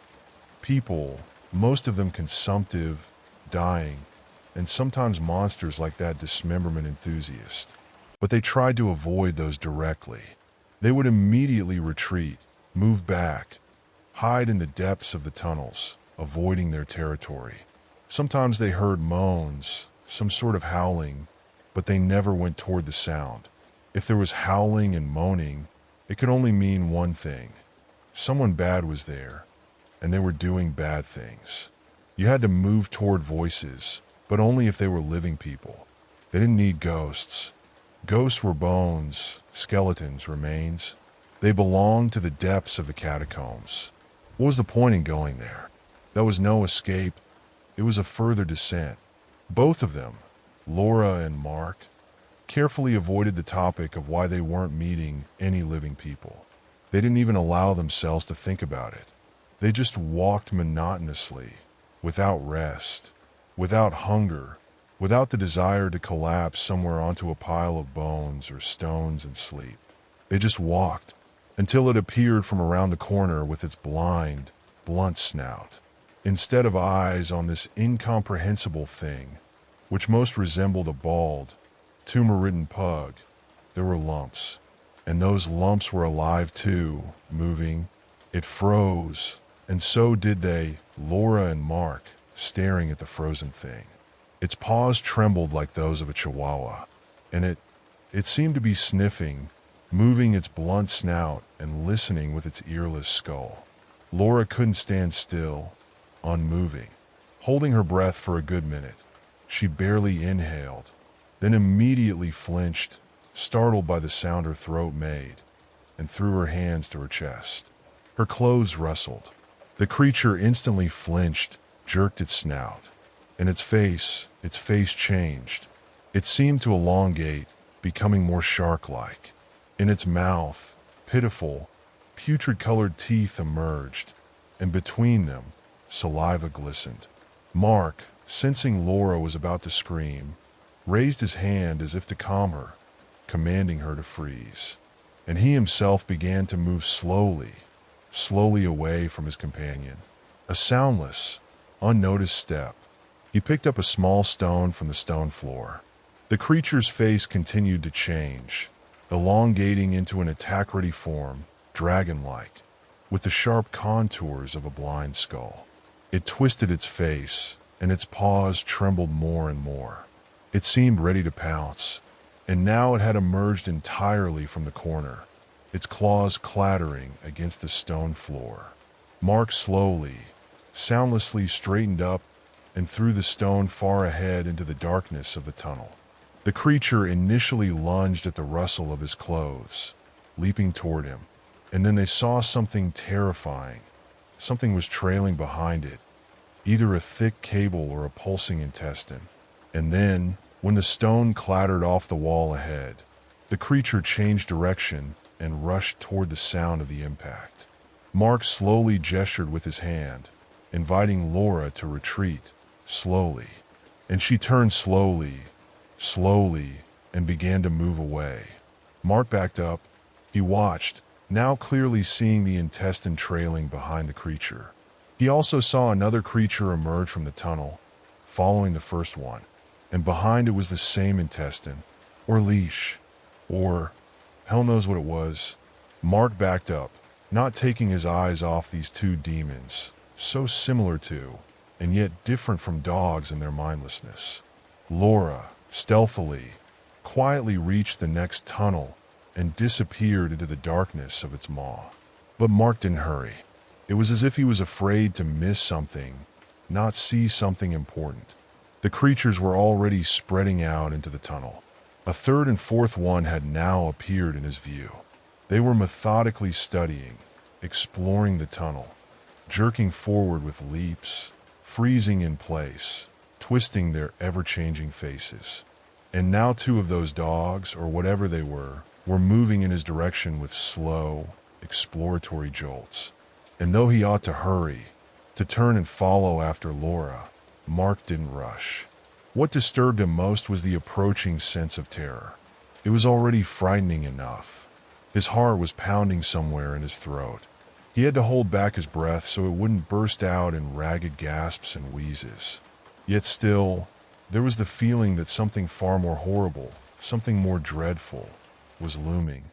People, most of them consumptive, dying, and sometimes monsters like that dismemberment enthusiast. But they tried to avoid those directly. They would immediately retreat, move back, hide in the depths of the tunnels, avoiding their territory. Sometimes they heard moans, some sort of howling, but they never went toward the sound. If there was howling and moaning, it could only mean one thing. Someone bad was there, and they were doing bad things. You had to move toward voices, but only if they were living people. They didn't need ghosts. Ghosts were bones, skeletons, remains. They belonged to the depths of the catacombs. What was the point in going there? There was no escape. It was a further descent. Both of them, Laura and Mark, carefully avoided the topic of why they weren't meeting any living people. They didn't even allow themselves to think about it. They just walked monotonously, without rest, without hunger, without the desire to collapse somewhere onto a pile of bones or stones and sleep. They just walked until it appeared from around the corner with its blind, blunt snout. Instead of eyes on this incomprehensible thing, which most resembled a bald, tumor-ridden pug, there were lumps. And those lumps were alive too, moving. It froze, and so did they, Laura and Mark, staring at the frozen thing. Its paws trembled like those of a chihuahua, and it seemed to be sniffing, moving its blunt snout and listening with its earless skull. Laura couldn't stand still, unmoving, holding her breath for a good minute. She barely inhaled, then immediately flinched, startled by the sound her throat made, and threw her hands to her chest. Her clothes rustled. The creature instantly flinched, jerked its snout, and its face changed. It seemed to elongate, becoming more shark-like. In its mouth, pitiful, putrid-colored teeth emerged, and between them, saliva glistened. Mark, sensing Laura was about to scream, raised his hand as if to calm her, commanding her to freeze. And he himself began to move slowly away from his companion. A soundless, unnoticed step. He picked up a small stone from the stone floor. The creature's face continued to change, elongating into an attack-ready form, dragon-like, with the sharp contours of a blind skull. It twisted its face, and its paws trembled more and more. It seemed ready to pounce, and now it had emerged entirely from the corner, its claws clattering against the stone floor. Mark slowly, soundlessly straightened up and threw the stone far ahead into the darkness of the tunnel. The creature initially lunged at the rustle of his clothes, leaping toward him, and then they saw something terrifying. Something was trailing behind it, either a thick cable or a pulsing intestine. And then, when the stone clattered off the wall ahead, the creature changed direction and rushed toward the sound of the impact. Mark slowly gestured with his hand, inviting Laura to retreat, slowly. And she turned slowly, and began to move away. Mark backed up. He watched, now clearly seeing the intestine trailing behind the creature. He also saw another creature emerge from the tunnel, following the first one, and behind it was the same intestine, or leash, or hell knows what it was. Mark backed up, not taking his eyes off these two demons, so similar to, and yet different from dogs in their mindlessness. Laura, stealthily, quietly reached the next tunnel and disappeared into the darkness of its maw. But Mark didn't hurry. It was as if he was afraid to miss something, not see something important. The creatures were already spreading out into the tunnel. A third and fourth one had now appeared in his view. They were methodically studying, exploring the tunnel, jerking forward with leaps, freezing in place, twisting their ever-changing faces. And now two of those dogs, or whatever they were moving in his direction with slow, exploratory jolts. And though he ought to hurry, to turn and follow after Laura, Mark didn't rush. What disturbed him most was the approaching sense of terror. It was already frightening enough. His heart was pounding somewhere in his throat. He had to hold back his breath so it wouldn't burst out in ragged gasps and wheezes. Yet still, there was the feeling that something far more horrible, something more dreadful, was looming.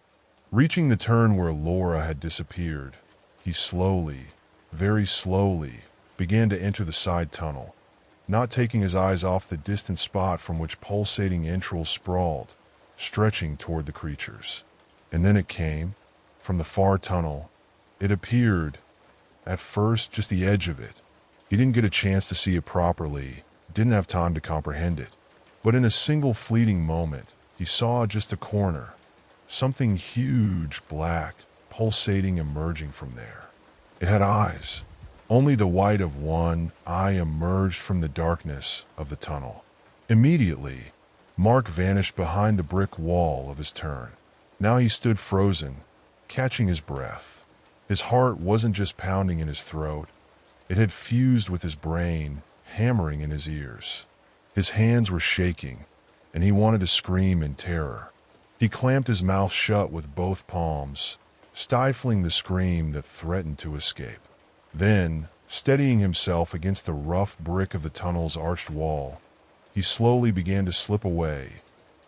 Reaching the turn where Laura had disappeared, he slowly, very slowly, began to enter the side tunnel, not taking his eyes off the distant spot from which pulsating entrails sprawled, stretching toward the creatures. And then it came, from the far tunnel. It appeared, at first, just the edge of it. He didn't get a chance to see it properly, didn't have time to comprehend it. But in a single fleeting moment, he saw just a corner, something huge, black, pulsating, emerging from there. It had eyes. Only the white of one eye emerged from the darkness of the tunnel. Immediately, Mark vanished behind the brick wall of his turn. Now he stood frozen, catching his breath. His heart wasn't just pounding in his throat. It had fused with his brain, hammering in his ears. His hands were shaking, and he wanted to scream in terror. He clamped his mouth shut with both palms, stifling the scream that threatened to escape. Then, steadying himself against the rough brick of the tunnel's arched wall, he slowly began to slip away,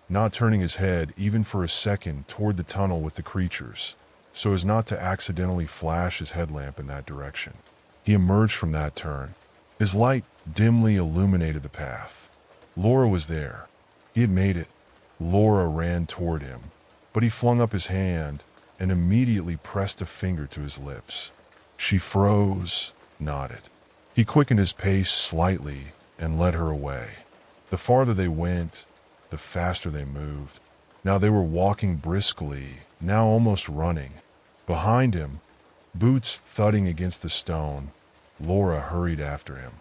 not turning his head even for a second toward the tunnel with the creatures, so as not to accidentally flash his headlamp in that direction. He emerged from that turn. His light dimly illuminated the path. Laura was there. He had made it. Laura ran toward him, but he flung up his hand and immediately pressed a finger to his lips. She froze, nodded. He quickened his pace slightly and led her away. The farther they went, the faster they moved. Now they were walking briskly, now almost running. Behind him, boots thudding against the stone, Laura hurried after him.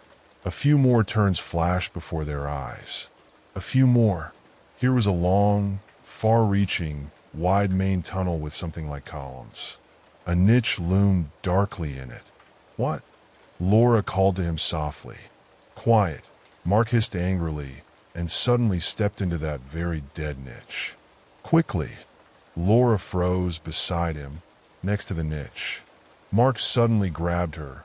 A few more turns flashed before their eyes. A few more. Here was a long, far-reaching, wide main tunnel with something like columns. A niche loomed darkly in it. "What?" Laura called to him softly. "Quiet." Mark hissed angrily and suddenly stepped into that very dead niche. Quickly, Laura froze beside him, next to the niche. Mark suddenly grabbed her,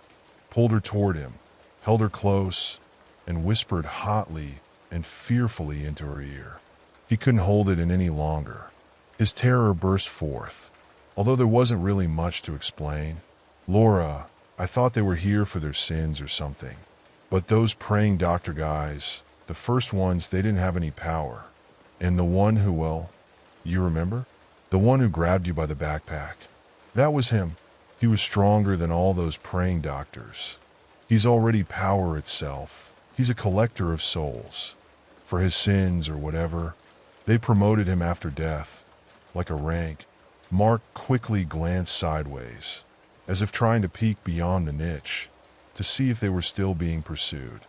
pulled her toward him, held her close, and whispered hotly and fearfully into her ear. He couldn't hold it in any longer. His terror burst forth, although there wasn't really much to explain. "Laura, I thought they were here for their sins or something. But those praying doctor guys, the first ones, they didn't have any power. And the one who, well, you remember? The one who grabbed you by the backpack. That was him. He was stronger than all those praying doctors. He's already power itself. He's a collector of souls. For his sins or whatever, they promoted him after death, like a rank." Mark quickly glanced sideways, as if trying to peek beyond the niche, to see if they were still being pursued.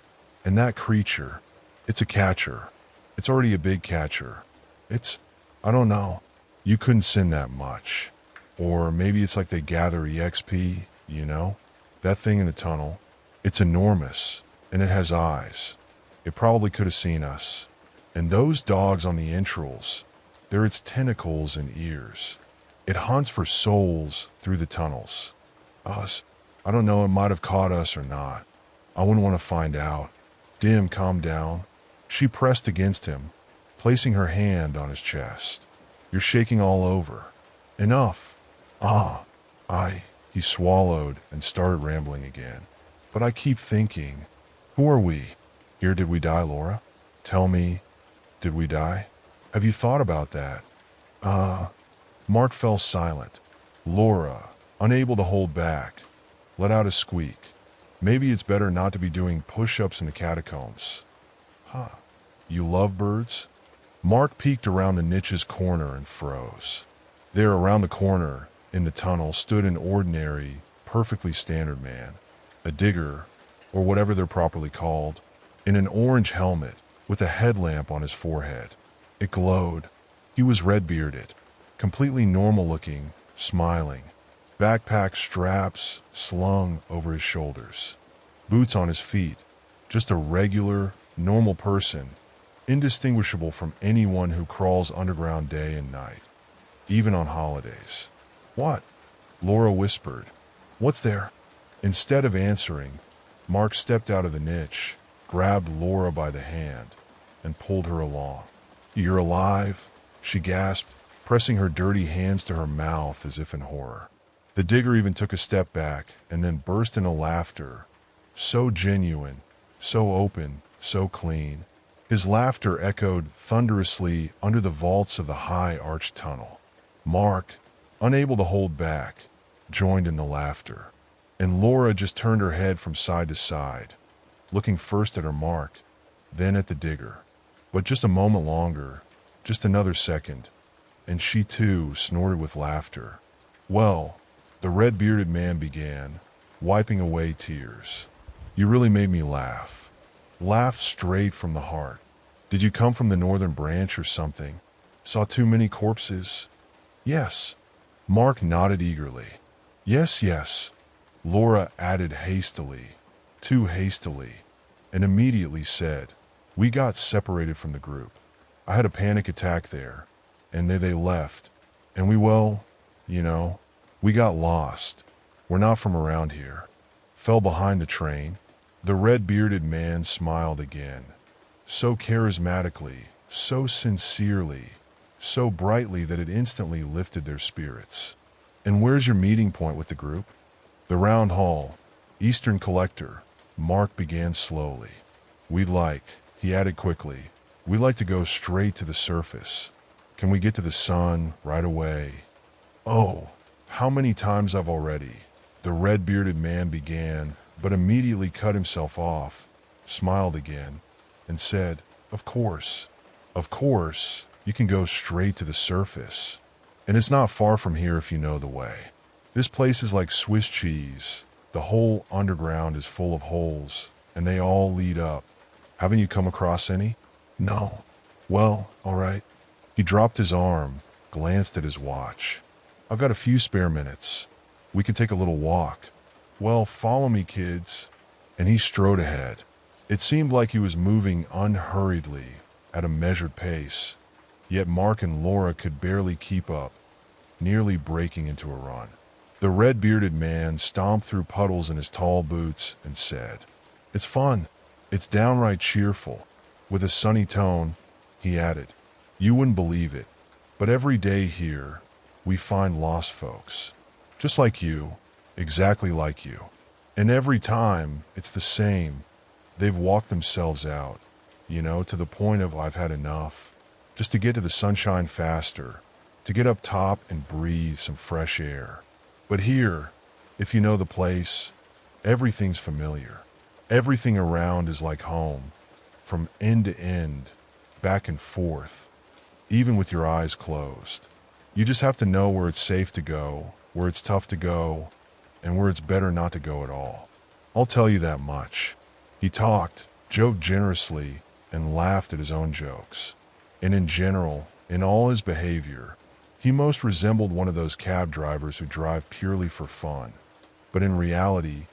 "And that creature, it's a catcher. It's already a big catcher. I don't know. You couldn't sin that much. Or maybe it's like they gather EXP, you know? That thing in the tunnel. It's enormous, and it has eyes. It probably could have seen us. And those dogs on the entrails, they're its tentacles and ears. It hunts for souls through the tunnels. Us, I don't know, it might have caught us or not. I wouldn't want to find out." "Dim, calm down." She pressed against him, placing her hand on his chest. "You're shaking all over." "Enough." He swallowed and started rambling again. "But I keep thinking, who are we? Here did we die, Laura? Tell me, did we die? Have you thought about that?" Mark fell silent. Laura, unable to hold back, let out a squeak. "Maybe it's better not to be doing push-ups in the catacombs." "Huh. You love birds?" Mark peeked around the niche's corner and froze. There, around the corner, in the tunnel, stood an ordinary, perfectly standard man. A digger, or whatever they're properly called, in an orange helmet, with a headlamp on his forehead. It glowed. He was red-bearded, completely normal-looking, smiling. backpack straps slung over his shoulders, boots on his feet, just a regular, normal person, indistinguishable from anyone who crawls underground day and night, even on holidays. "What?" Laura whispered. "What's there?" Instead of answering, Mark stepped out of the niche, grabbed Laura by the hand, and pulled her along. "You're alive?" she gasped, pressing her dirty hands to her mouth as if in horror. The digger even took a step back and then burst into laughter, so genuine, so open, so clean. His laughter echoed thunderously under the vaults of the high arched tunnel. Mark, unable to hold back, joined in the laughter, and Laura just turned her head from side to side, looking first at her Mark, then at the digger. But just a moment longer, just another second, and she too snorted with laughter. "Well," the red-bearded man began, wiping away tears, "you really made me laugh. Laugh straight from the heart. Did you come from the northern branch or something? Saw too many corpses?" "Yes." Mark nodded eagerly. "Yes, yes," Laura added hastily, too hastily, and immediately said, "We got separated from the group. I had a panic attack there, and they left, and we got lost. We're not from around here. Fell behind the train." The red-bearded man smiled again, so charismatically, so sincerely, so brightly that it instantly lifted their spirits. "And where's your meeting point with the group?" "The round hall, Eastern Collector," Mark began slowly. He added quickly, "We'd like to go straight to the surface. Can we get to the sun right away?" "Oh, how many times I've already," the red-bearded man began, but immediately cut himself off, smiled again, and said, Of course, you can go straight to the surface. And it's not far from here if you know the way. This place is like Swiss cheese. The whole underground is full of holes, and they all lead up. Haven't you come across any?" "No." "Well, all right." He dropped his arm, glanced at his watch. "I've got a few spare minutes. We can take a little walk." "Well, follow me, kids." And he strode ahead. It seemed like he was moving unhurriedly, at a measured pace, yet Mark and Laura could barely keep up, nearly breaking into a run. The red-bearded man stomped through puddles in his tall boots and said, "It's fun. It's downright cheerful." With a sunny tone, he added, "You wouldn't believe it, but every day here, we find lost folks. Just like you, exactly like you. And every time, it's the same. They've walked themselves out, to the point of I've had enough, just to get to the sunshine faster, to get up top and breathe some fresh air. But here, if you know the place, everything's familiar. Everything around is like home, from end to end, back and forth, even with your eyes closed. You just have to know where it's safe to go, where it's tough to go, and where it's better not to go at all. I'll tell you that much." He talked, joked generously, and laughed at his own jokes. And in general, in all his behavior, he most resembled one of those cab drivers who drive purely for fun. But in reality,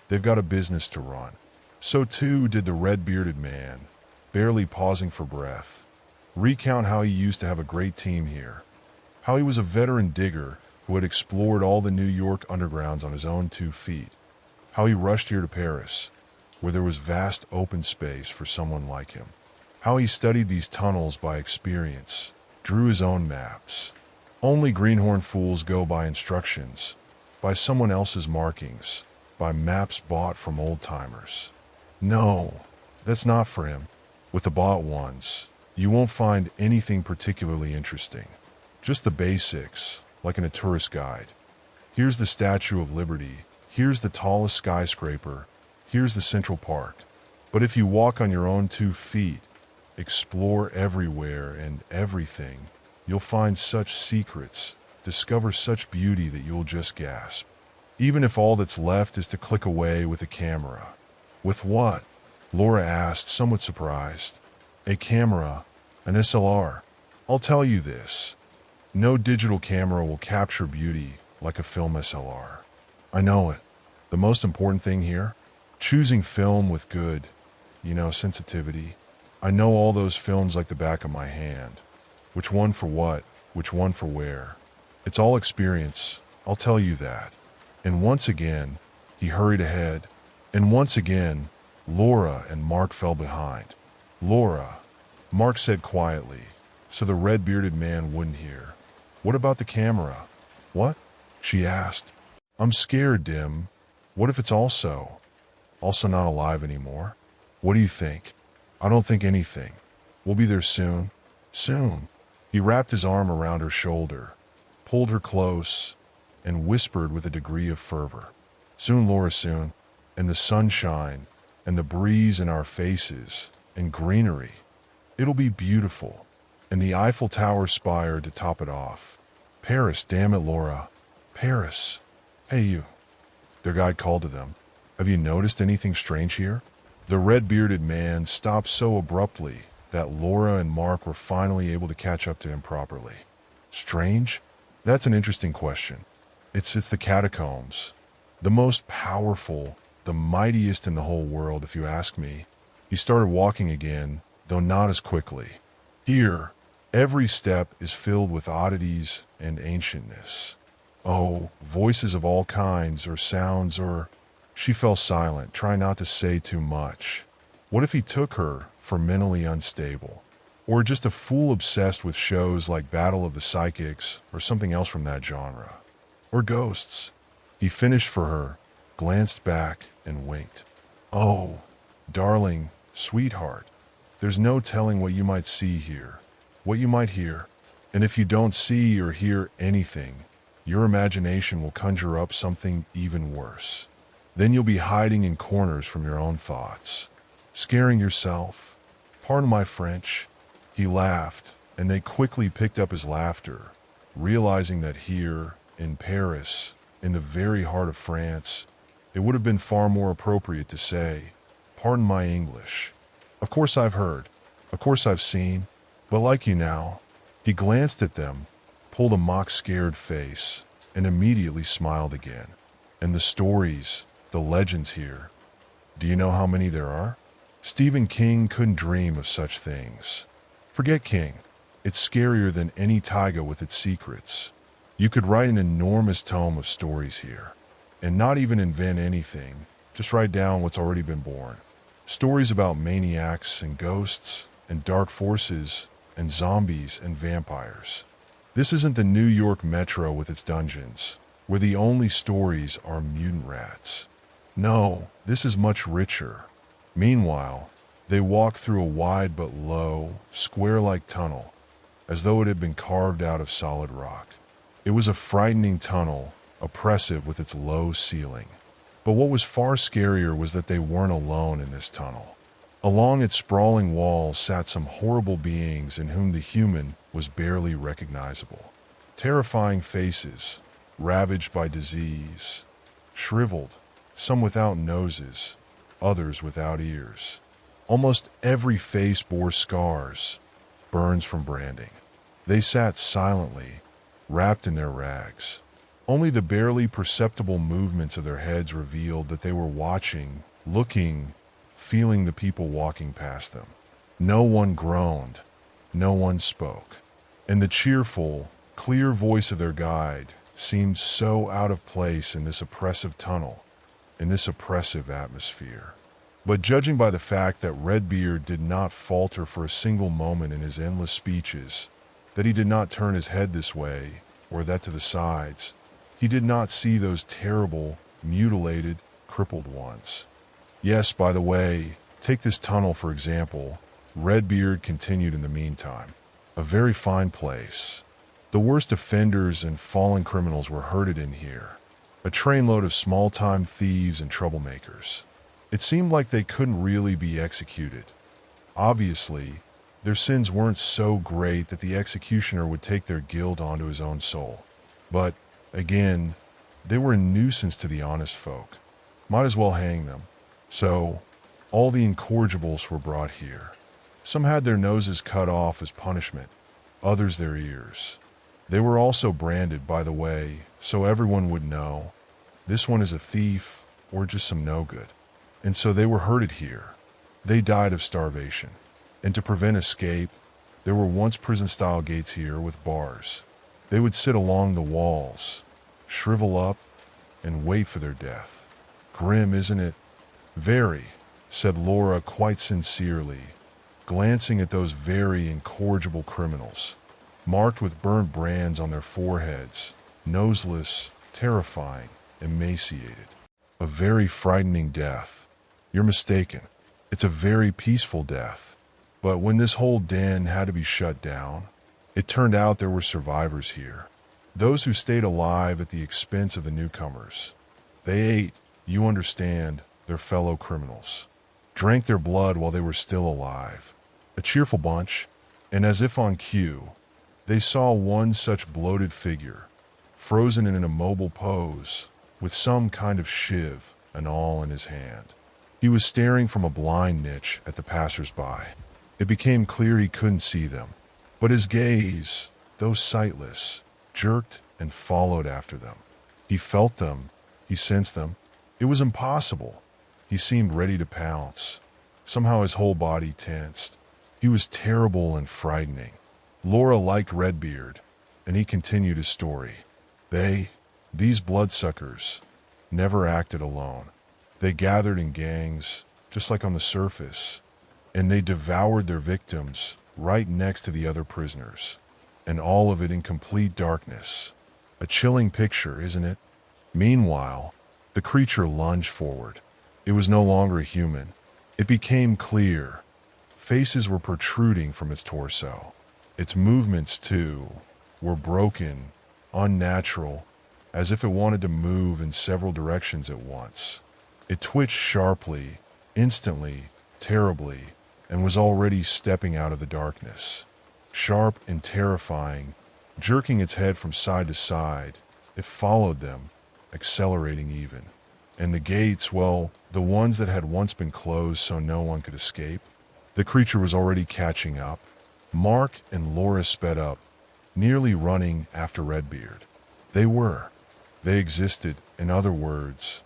they've got a business to run. So too did the red-bearded man, barely pausing for breath, recount how he used to have a great team here, how he was a veteran digger who had explored all the New York undergrounds on his own 2 feet, how he rushed here to Paris, where there was vast open space for someone like him, how he studied these tunnels by experience, drew his own maps. Only greenhorn fools go by instructions, by someone else's markings, by maps bought from old-timers. No, that's not for him. With the bought ones, you won't find anything particularly interesting. Just the basics, like in a tourist guide. Here's the Statue of Liberty. Here's the tallest skyscraper. Here's the Central Park. But if you walk on your own 2 feet, explore everywhere and everything, you'll find such secrets, discover such beauty that you'll just gasp. Even if all that's left is to click away with a camera. With what? Laura asked, somewhat surprised. A camera, an SLR. I'll tell you this. No digital camera will capture beauty like a film SLR. I know it. The most important thing here? Choosing film with good, sensitivity. I know all those films like the back of my hand. Which one for what? Which one for where? It's all experience, I'll tell you that. And once again, he hurried ahead. And once again, Laura and Mark fell behind. Laura, Mark said quietly, so the red-bearded man wouldn't hear. What about the camera? What? She asked. I'm scared, Dim. What if it's also not alive anymore? What do you think? I don't think anything. We'll be there soon. Soon. He wrapped his arm around her shoulder, pulled her close, and whispered with a degree of fervor. Soon, Laura, soon. And the sunshine, and the breeze in our faces, and greenery. It'll be beautiful. And the Eiffel Tower spire to top it off. Paris, damn it, Laura. Paris. Hey, you. Their guide called to them. Have you noticed anything strange here? The red-bearded man stopped so abruptly that Laura and Mark were finally able to catch up to him properly. Strange? That's an interesting question. It's the catacombs. The most powerful, the mightiest in the whole world, if you ask me. He started walking again, though not as quickly. Here, every step is filled with oddities and ancientness. Oh, voices of all kinds, or sounds, or... She fell silent, trying not to say too much. What if he took her for mentally unstable? Or just a fool obsessed with shows like Battle of the Psychics, or something else from that genre? Or ghosts? He finished for her, glanced back, and winked. Oh, darling, sweetheart, there's no telling what you might see here, what you might hear. And if you don't see or hear anything, your imagination will conjure up something even worse. Then you'll be hiding in corners from your own thoughts, scaring yourself. Pardon my French. He laughed, and they quickly picked up his laughter, realizing that here, in Paris, in the very heart of France, it would have been far more appropriate to say, pardon my English. Of course I've heard, of course I've seen, but like you now. He glanced at them, pulled a mock-scared face, and immediately smiled again. And the stories, the legends here. Do you know how many there are? Stephen King couldn't dream of such things. Forget King. It's scarier than any taiga with its secrets. You could write an enormous tome of stories here, and not even invent anything, just write down what's already been born. Stories about maniacs and ghosts and dark forces and zombies and vampires. This isn't the New York Metro with its dungeons, where the only stories are mutant rats. No, this is much richer. Meanwhile, they walked through a wide but low, square-like tunnel, as though it had been carved out of solid rock. It was a frightening tunnel, oppressive with its low ceiling. But what was far scarier was that they weren't alone in this tunnel. Along its sprawling walls sat some horrible beings in whom the human was barely recognizable. Terrifying faces, ravaged by disease, shriveled, some without noses, others without ears. Almost every face bore scars, burns from branding. They sat silently, wrapped in their rags. Only the barely perceptible movements of their heads revealed that they were watching, looking, feeling the people walking past them. No one groaned, no one spoke, and the cheerful, clear voice of their guide seemed so out of place in this oppressive tunnel, in this oppressive atmosphere. But judging by the fact that Redbeard did not falter for a single moment in his endless speeches, that he did not turn his head this way or that to the sides, he did not see those terrible, mutilated, crippled ones. Yes, by the way, take this tunnel for example. Redbeard continued in the meantime. A very fine place. The worst offenders and fallen criminals were herded in here. A trainload of small-time thieves and troublemakers. It seemed like they couldn't really be executed. Obviously, their sins weren't so great that the executioner would take their guilt onto his own soul. But, again, they were a nuisance to the honest folk. Might as well hang them. So, all the incorrigibles were brought here. Some had their noses cut off as punishment, others their ears. They were also branded, by the way, so everyone would know this one is a thief or just some no good. And so they were herded here. They died of starvation. And to prevent escape, there were once prison-style gates here with bars. They would sit along the walls, shrivel up, and wait for their death. Grim, isn't it? Very, said Laura quite sincerely, glancing at those very incorrigible criminals, marked with burnt brands on their foreheads, noseless, terrifying, emaciated. A very frightening death. You're mistaken. It's a very peaceful death. But when this whole den had to be shut down, it turned out there were survivors here. Those who stayed alive at the expense of the newcomers. They ate, you understand, their fellow criminals. Drank their blood while they were still alive. A cheerful bunch, and as if on cue, they saw one such bloated figure, frozen in an immobile pose, with some kind of shiv and all in his hand. He was staring from a blind niche at the passers-by. It became clear he couldn't see them, but his gaze, though sightless, jerked and followed after them. He felt them, he sensed them. It was impossible. He seemed ready to pounce. Somehow his whole body tensed. He was terrible and frightening. Laura liked Redbeard, and he continued his story. These bloodsuckers, never acted alone. They gathered in gangs, just like on the surface, and they devoured their victims right next to the other prisoners, and all of it in complete darkness. A chilling picture, isn't it? Meanwhile, the creature lunged forward. It was no longer a human. It became clear. Faces were protruding from its torso. Its movements, too, were broken, unnatural, as if it wanted to move in several directions at once. It twitched sharply, instantly, terribly, and was already stepping out of the darkness. Sharp and terrifying, jerking its head from side to side, it followed them, accelerating even. And the gates, well, the ones that had once been closed so no one could escape, the creature was already catching up. Mark and Laura sped up, nearly running after Redbeard. They existed, in other words.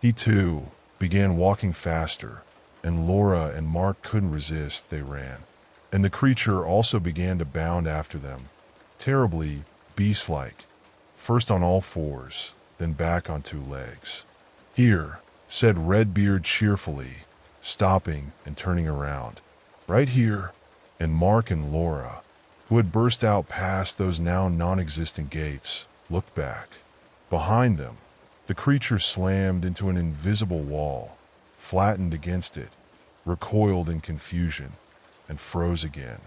He too began walking faster, and Laura and Mark couldn't resist, they ran. And the creature also began to bound after them, terribly beast-like, first on all fours, then back on two legs. Here, said Redbeard cheerfully, stopping and turning around. Right here. And Mark and Laura, who had burst out past those now non-existent gates, looked back. Behind them, the creature slammed into an invisible wall, flattened against it, recoiled in confusion, and froze again.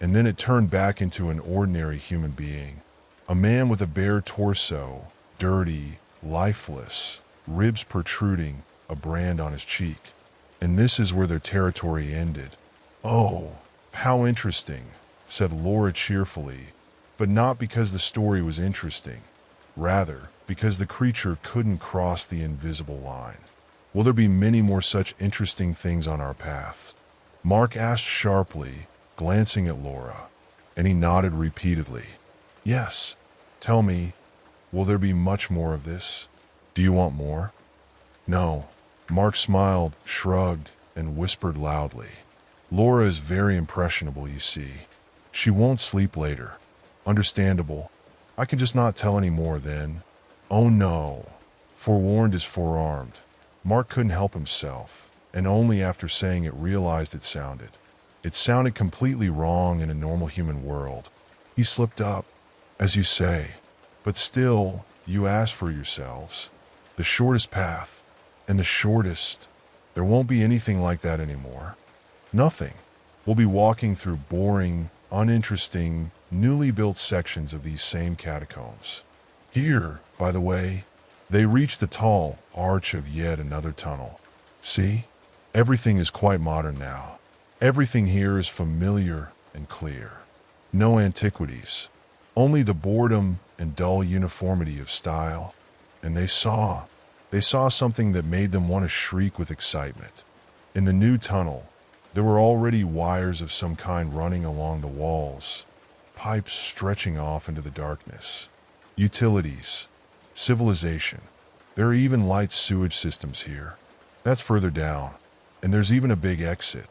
And then it turned back into an ordinary human being, a man with a bare torso, dirty, lifeless, ribs protruding, a brand on his cheek. And this is where their territory ended. Oh, how interesting, said Laura cheerfully, but not because the story was interesting. Rather, because the creature couldn't cross the invisible line. Will there be many more such interesting things on our path? Mark asked sharply, glancing at Laura, and he nodded repeatedly. Yes. Tell me, will there be much more of this? Do you want more? No. Mark smiled, shrugged, and whispered loudly. Laura is very impressionable, you see. She won't sleep later. Understandable. I can just not tell any more then. Oh no. Forewarned is forearmed. Mark couldn't help himself, and only after saying it realized it sounded. It sounded completely wrong in a normal human world. He slipped up, as you say. But still, you asked for yourselves. The shortest path, and the shortest. There won't be anything like that anymore. Nothing. We'll be walking through boring, uninteresting, newly built sections of these same catacombs. Here, by the way, they reached the tall arch of yet another tunnel. See? Everything is quite modern now. Everything here is familiar and clear. No antiquities. Only the boredom and dull uniformity of style. And they saw something that made them want to shriek with excitement. In the new tunnel, there were already wires of some kind running along the walls. pipes stretching off into the darkness. Utilities. Civilization. There are even light sewage systems here. That's further down. And there's even a big exit.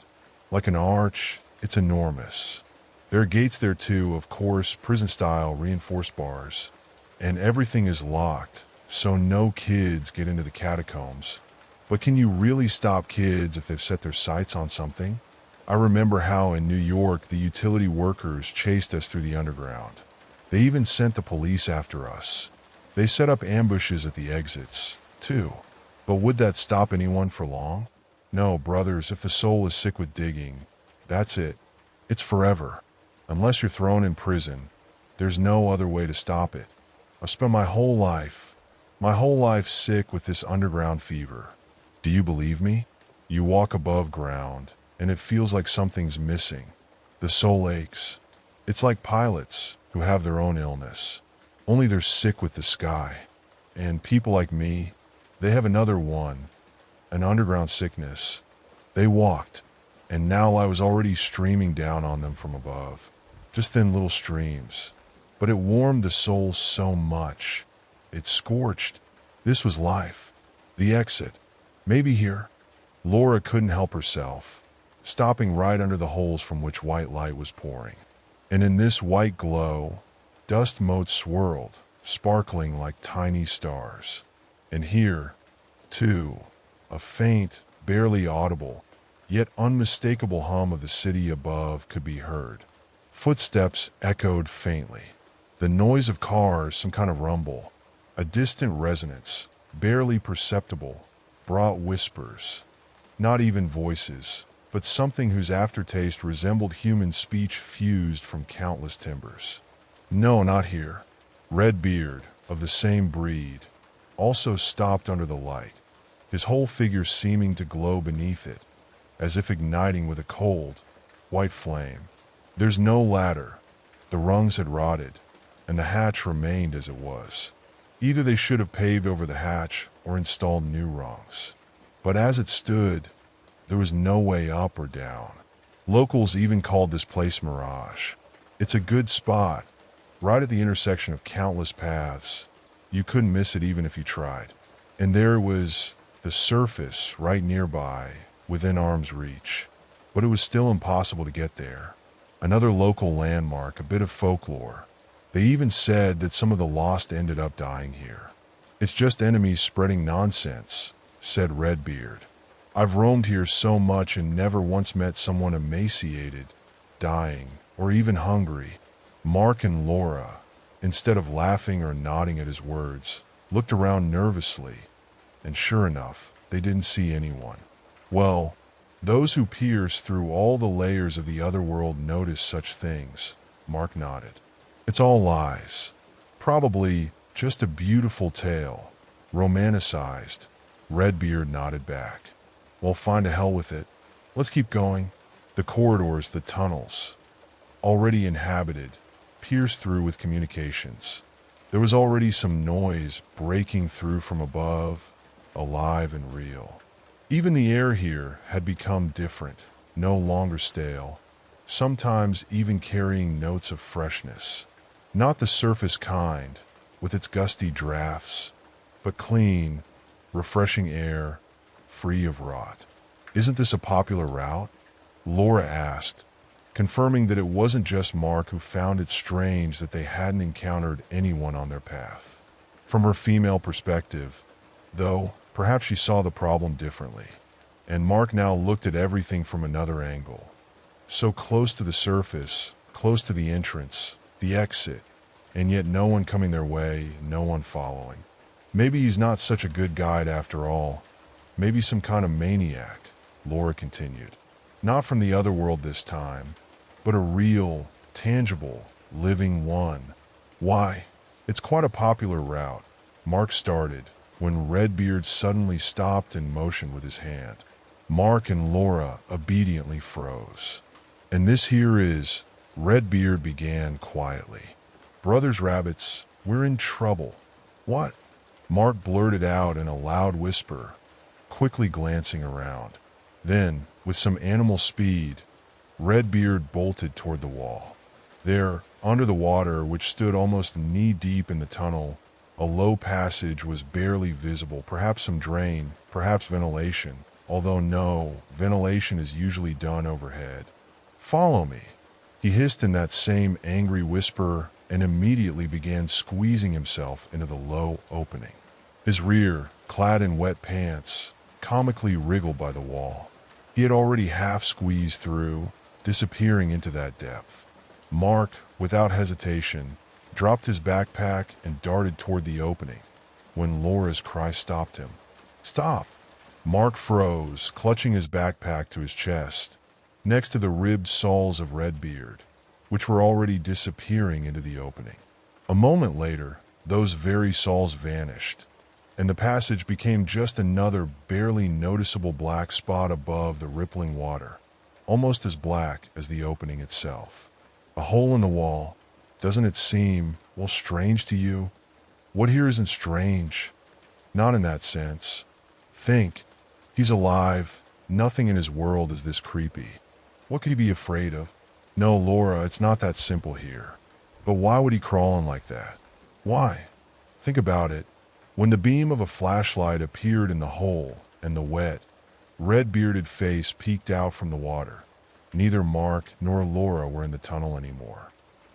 Like an arch, it's enormous. There are gates there too, of course, prison-style reinforced bars. And everything is locked, so no kids get into the catacombs. But can you really stop kids if they've set their sights on something? I remember how in New York the utility workers chased us through the underground. They even sent the police after us. They set up ambushes at the exits, too. But would that stop anyone for long? No, brothers, if the soul is sick with digging, that's it. It's forever. Unless you're thrown in prison, there's no other way to stop it. I've spent my whole life sick with this underground fever. Do you believe me? You walk above ground, and it feels like something's missing. The soul aches. It's like pilots who have their own illness. Only they're sick with the sky. And people like me, they have another one, an underground sickness. They walked, and now I was already streaming down on them from above. Just thin little streams. But it warmed the soul so much. It scorched. This was life. The exit. Maybe here. Laura couldn't help herself, stopping right under the holes from which white light was pouring. And in this white glow, dust motes swirled, sparkling like tiny stars. And here, too, a faint, barely audible, yet unmistakable hum of the city above could be heard. Footsteps echoed faintly. The noise of cars, some kind of rumble, a distant resonance, barely perceptible, brought whispers. Not even voices, but something whose aftertaste resembled human speech fused from countless timbers. No, not here. Redbeard, of the same breed, also stopped under the light, his whole figure seeming to glow beneath it, as if igniting with a cold, white flame. There's no ladder. The rungs had rotted, and the hatch remained as it was. Either they should have paved over the hatch or installed new rungs. But as it stood, there was no way up or down. Locals even called this place Mirage. It's a good spot, right at the intersection of countless paths. You couldn't miss it even if you tried. And there was the surface right nearby, within arm's reach. But it was still impossible to get there. Another local landmark, a bit of folklore. They even said that some of the lost ended up dying here. It's just enemies spreading nonsense, said Redbeard. I've roamed here so much and never once met someone emaciated, dying, or even hungry. Mark and Laura, instead of laughing or nodding at his words, looked around nervously, and sure enough, they didn't see anyone. Well, those who pierce through all the layers of the other world notice such things, Mark nodded. It's all lies. Probably just a beautiful tale, romanticized. Redbeard nodded back. Well, fine to hell with it. Let's keep going. The corridors, the tunnels, already inhabited, pierced through with communications. There was already some noise breaking through from above, alive and real. Even the air here had become different, no longer stale, sometimes even carrying notes of freshness. Not the surface kind, with its gusty drafts, but clean, refreshing air, free of rot. Isn't this a popular route? Laura asked, confirming that it wasn't just Mark who found it strange that they hadn't encountered anyone on their path. From her female perspective, though, perhaps she saw the problem differently, and Mark now looked at everything from another angle. So close to the surface, close to the entrance, the exit, and yet no one coming their way, no one following. Maybe he's not such a good guide after all. Maybe some kind of maniac, Laura continued. Not from the other world this time, but a real, tangible, living one. Why? It's quite a popular route, Mark started, when Redbeard suddenly stopped and motioned with his hand. Mark and Laura obediently froze. And this here is, Redbeard began quietly. Brothers Rabbits, we're in trouble. What? Mark blurted out in a loud whisper, quickly glancing around. Then, with some animal speed, Redbeard bolted toward the wall. There, under the water, which stood almost knee-deep in the tunnel, a low passage was barely visible, perhaps some drain, perhaps ventilation, although no, ventilation is usually done overhead. "Follow me," he hissed in that same angry whisper, and immediately began squeezing himself into the low opening. His rear, clad in wet pants, comically wriggled by the wall. He had already half squeezed through, disappearing into that depth. Mark, without hesitation, dropped his backpack and darted toward the opening, when Laura's cry stopped him. "Stop!" Mark froze, clutching his backpack to his chest, next to the ribbed soles of Redbeard, which were already disappearing into the opening. A moment later, those very soles vanished, and the passage became just another barely noticeable black spot above the rippling water, almost as black as the opening itself. A hole in the wall. Doesn't it seem, well, strange to you? What here isn't strange? Not in that sense. Think. He's alive. Nothing in his world is this creepy. What could he be afraid of? No, Laura, it's not that simple here. But why would he crawl in like that? Why? Think about it. When the beam of a flashlight appeared in the hole and the wet, red-bearded face peeked out from the water, neither Mark nor Laura were in the tunnel anymore.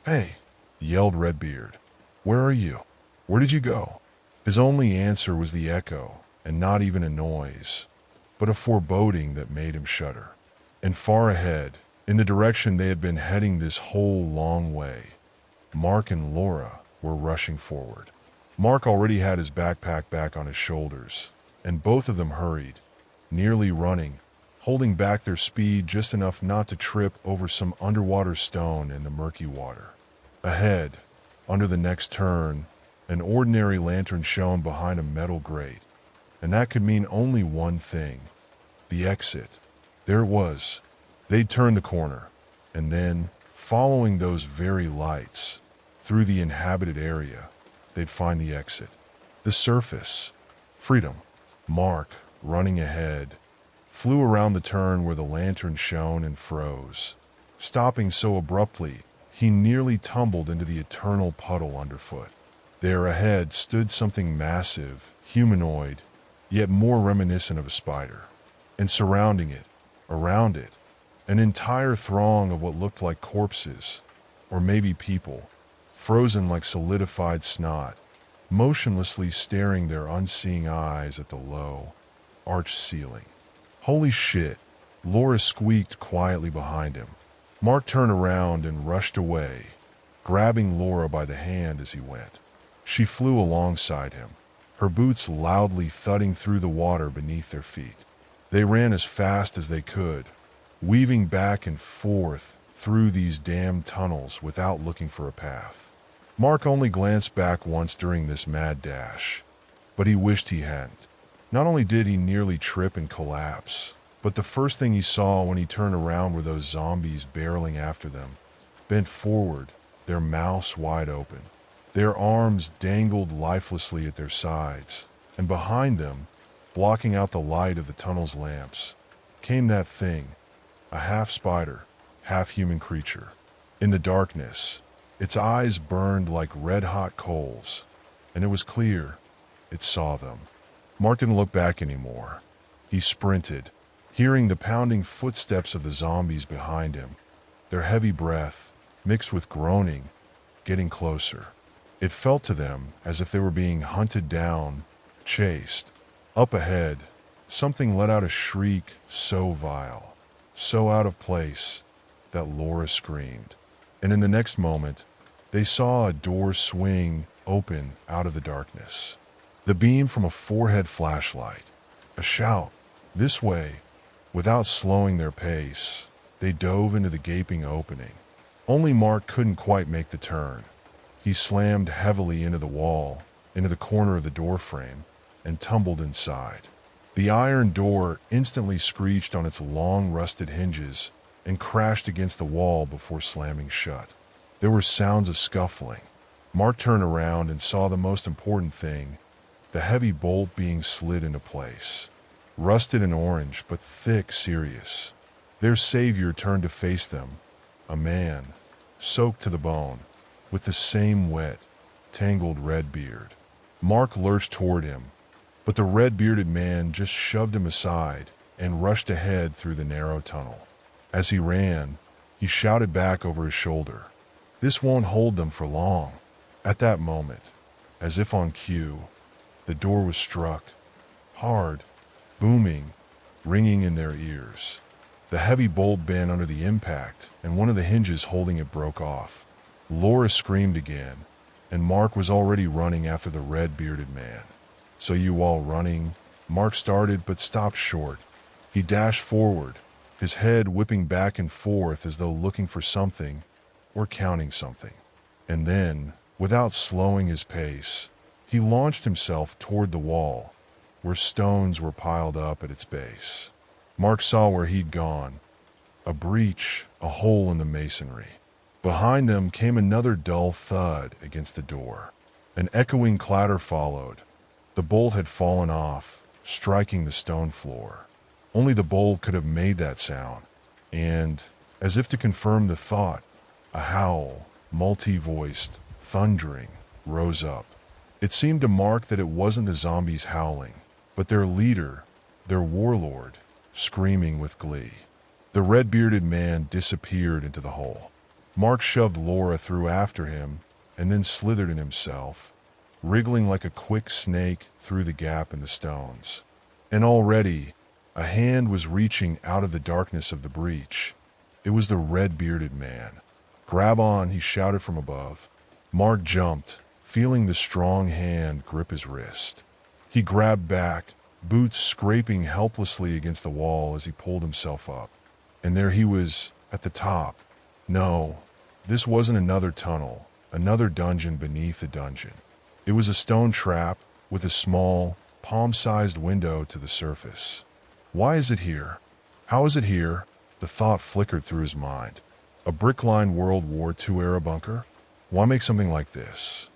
"Hey!" yelled Redbeard. "Where are you? Where did you go?" His only answer was the echo, and not even a noise, but a foreboding that made him shudder. And far ahead, in the direction they had been heading this whole long way, Mark and Laura were rushing forward. Mark already had his backpack back on his shoulders, and both of them hurried, nearly running, holding back their speed just enough not to trip over some underwater stone in the murky water. Ahead, under the next turn, an ordinary lantern shone behind a metal grate, and that could mean only one thing: the exit. There it was. They'd turn the corner, and then, following those very lights, through the inhabited area, they'd find the exit. The surface. Freedom. Mark, running ahead, flew around the turn where the lantern shone and froze, stopping so abruptly he nearly tumbled into the eternal puddle underfoot. There ahead stood something massive, humanoid, yet more reminiscent of a spider, and surrounding it, around it, an entire throng of what looked like corpses, or maybe people, frozen like solidified snot, motionlessly staring their unseeing eyes at the low, arched ceiling. "Holy shit," Laura squeaked quietly behind him. Mark turned around and rushed away, grabbing Laura by the hand as he went. She flew alongside him, her boots loudly thudding through the water beneath their feet. They ran as fast as they could, weaving back and forth through these damned tunnels without looking for a path. Mark only glanced back once during this mad dash, but he wished he hadn't. Not only did he nearly trip and collapse, but the first thing he saw when he turned around were those zombies barreling after them, bent forward, their mouths wide open. Their arms dangled lifelessly at their sides, and behind them, blocking out the light of the tunnel's lamps, came that thing, a half-spider, half-human creature. In the darkness, its eyes burned like red-hot coals, and it was clear it saw them. Mark didn't look back anymore. He sprinted, hearing the pounding footsteps of the zombies behind him, their heavy breath, mixed with groaning, getting closer. It felt to them as if they were being hunted down, chased. Up ahead, something let out a shriek so vile, so out of place, that Laura screamed. And in the next moment, they saw a door swing open out of the darkness. The beam from a forehead flashlight. A shout. This way. Without slowing their pace, they dove into the gaping opening. Only Mark couldn't quite make the turn. He slammed heavily into the wall, into the corner of the door frame, and tumbled inside. The iron door instantly screeched on its long rusted hinges and crashed against the wall before slamming shut. There were sounds of scuffling. Mark turned around and saw the most important thing, the heavy bolt being slid into place. Rusted and orange, but thick, serious. Their savior turned to face them, a man, soaked to the bone, with the same wet, tangled red beard. Mark lurched toward him, but the red-bearded man just shoved him aside and rushed ahead through the narrow tunnel. As he ran, he shouted back over his shoulder, "This won't hold them for long." At that moment, as if on cue, the door was struck, hard, booming, ringing in their ears. The heavy bolt bent under the impact, and one of the hinges holding it broke off. Laura screamed again, and Mark was already running after the red-bearded man. "So you all running?" Mark started but stopped short. He dashed forward, his head whipping back and forth as though looking for something or counting something. And then, without slowing his pace, he launched himself toward the wall, where stones were piled up at its base. Mark saw where he'd gone, a breach, a hole in the masonry. Behind them came another dull thud against the door. An echoing clatter followed. The bolt had fallen off, striking the stone floor. Only the bolt could have made that sound, and, as if to confirm the thought, a howl, multi-voiced, thundering, rose up. It seemed to Mark that it wasn't the zombies howling, but their leader, their warlord, screaming with glee. The red-bearded man disappeared into the hole. Mark shoved Laura through after him and then slithered in himself, wriggling like a quick snake through the gap in the stones. And already, a hand was reaching out of the darkness of the breach. It was the red-bearded man. "Grab on," he shouted from above. Mark jumped, feeling the strong hand grip his wrist. He grabbed back, boots scraping helplessly against the wall as he pulled himself up. And there he was, at the top. No, this wasn't another tunnel, another dungeon beneath a dungeon. It was a stone trap with a small, palm-sized window to the surface. Why is it here? How is it here? The thought flickered through his mind. A brick-lined World War II era bunker? Why make something like this?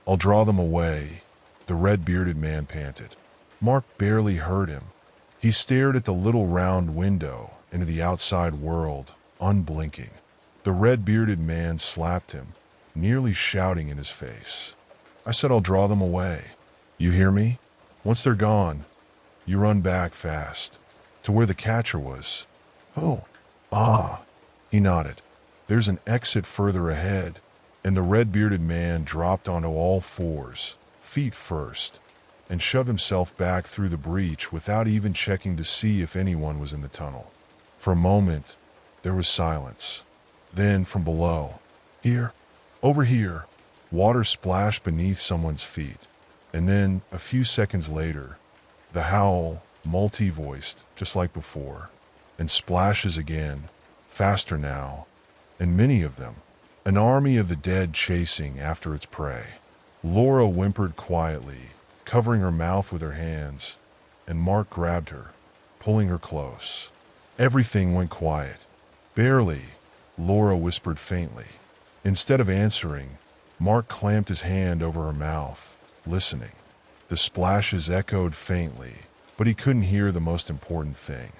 "I'll draw them away," the red-bearded man panted. Mark barely heard him. He stared at the little round window into the outside world, unblinking. The red-bearded man slapped him, nearly shouting in his face. "I said I'll draw them away. You hear me? Once they're gone, you run back fast, to where the catcher was." "Oh, ah," he nodded. "There's an exit further ahead," and the red-bearded man dropped onto all fours, feet first, and shoved himself back through the breach without even checking to see if anyone was in the tunnel. For a moment, there was silence. Then, from below, "Here, over here," water splashed beneath someone's feet. And then, a few seconds later, the howl, multi-voiced, just like before, and splashes again, faster now, and many of them, an army of the dead chasing after its prey. Laura whimpered quietly, covering her mouth with her hands, and Mark grabbed her, pulling her close. Everything went quiet. "Barely," Laura whispered faintly. Instead of answering, Mark clamped his hand over her mouth, listening. The splashes echoed faintly, but he couldn't hear the most important thing.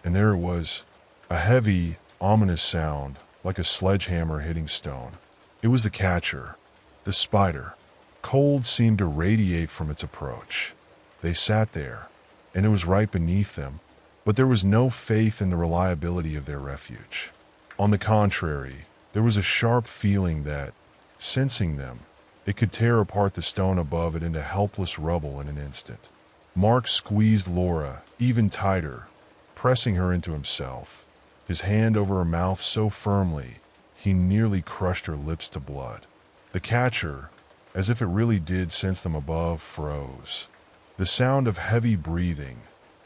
And there it was, a heavy, ominous sound, like a sledgehammer hitting stone. It was the catcher, the spider. Cold seemed to radiate from its approach. They sat there, and it was right beneath them, but there was no faith in the reliability of their refuge. On the contrary, there was a sharp feeling that, sensing them, it could tear apart the stone above it into helpless rubble in an instant. Mark squeezed Laura even tighter, pressing her into himself, his hand over her mouth so firmly he nearly crushed her lips to blood. The catcher, as if it really did sense them above, froze. The sound of heavy breathing,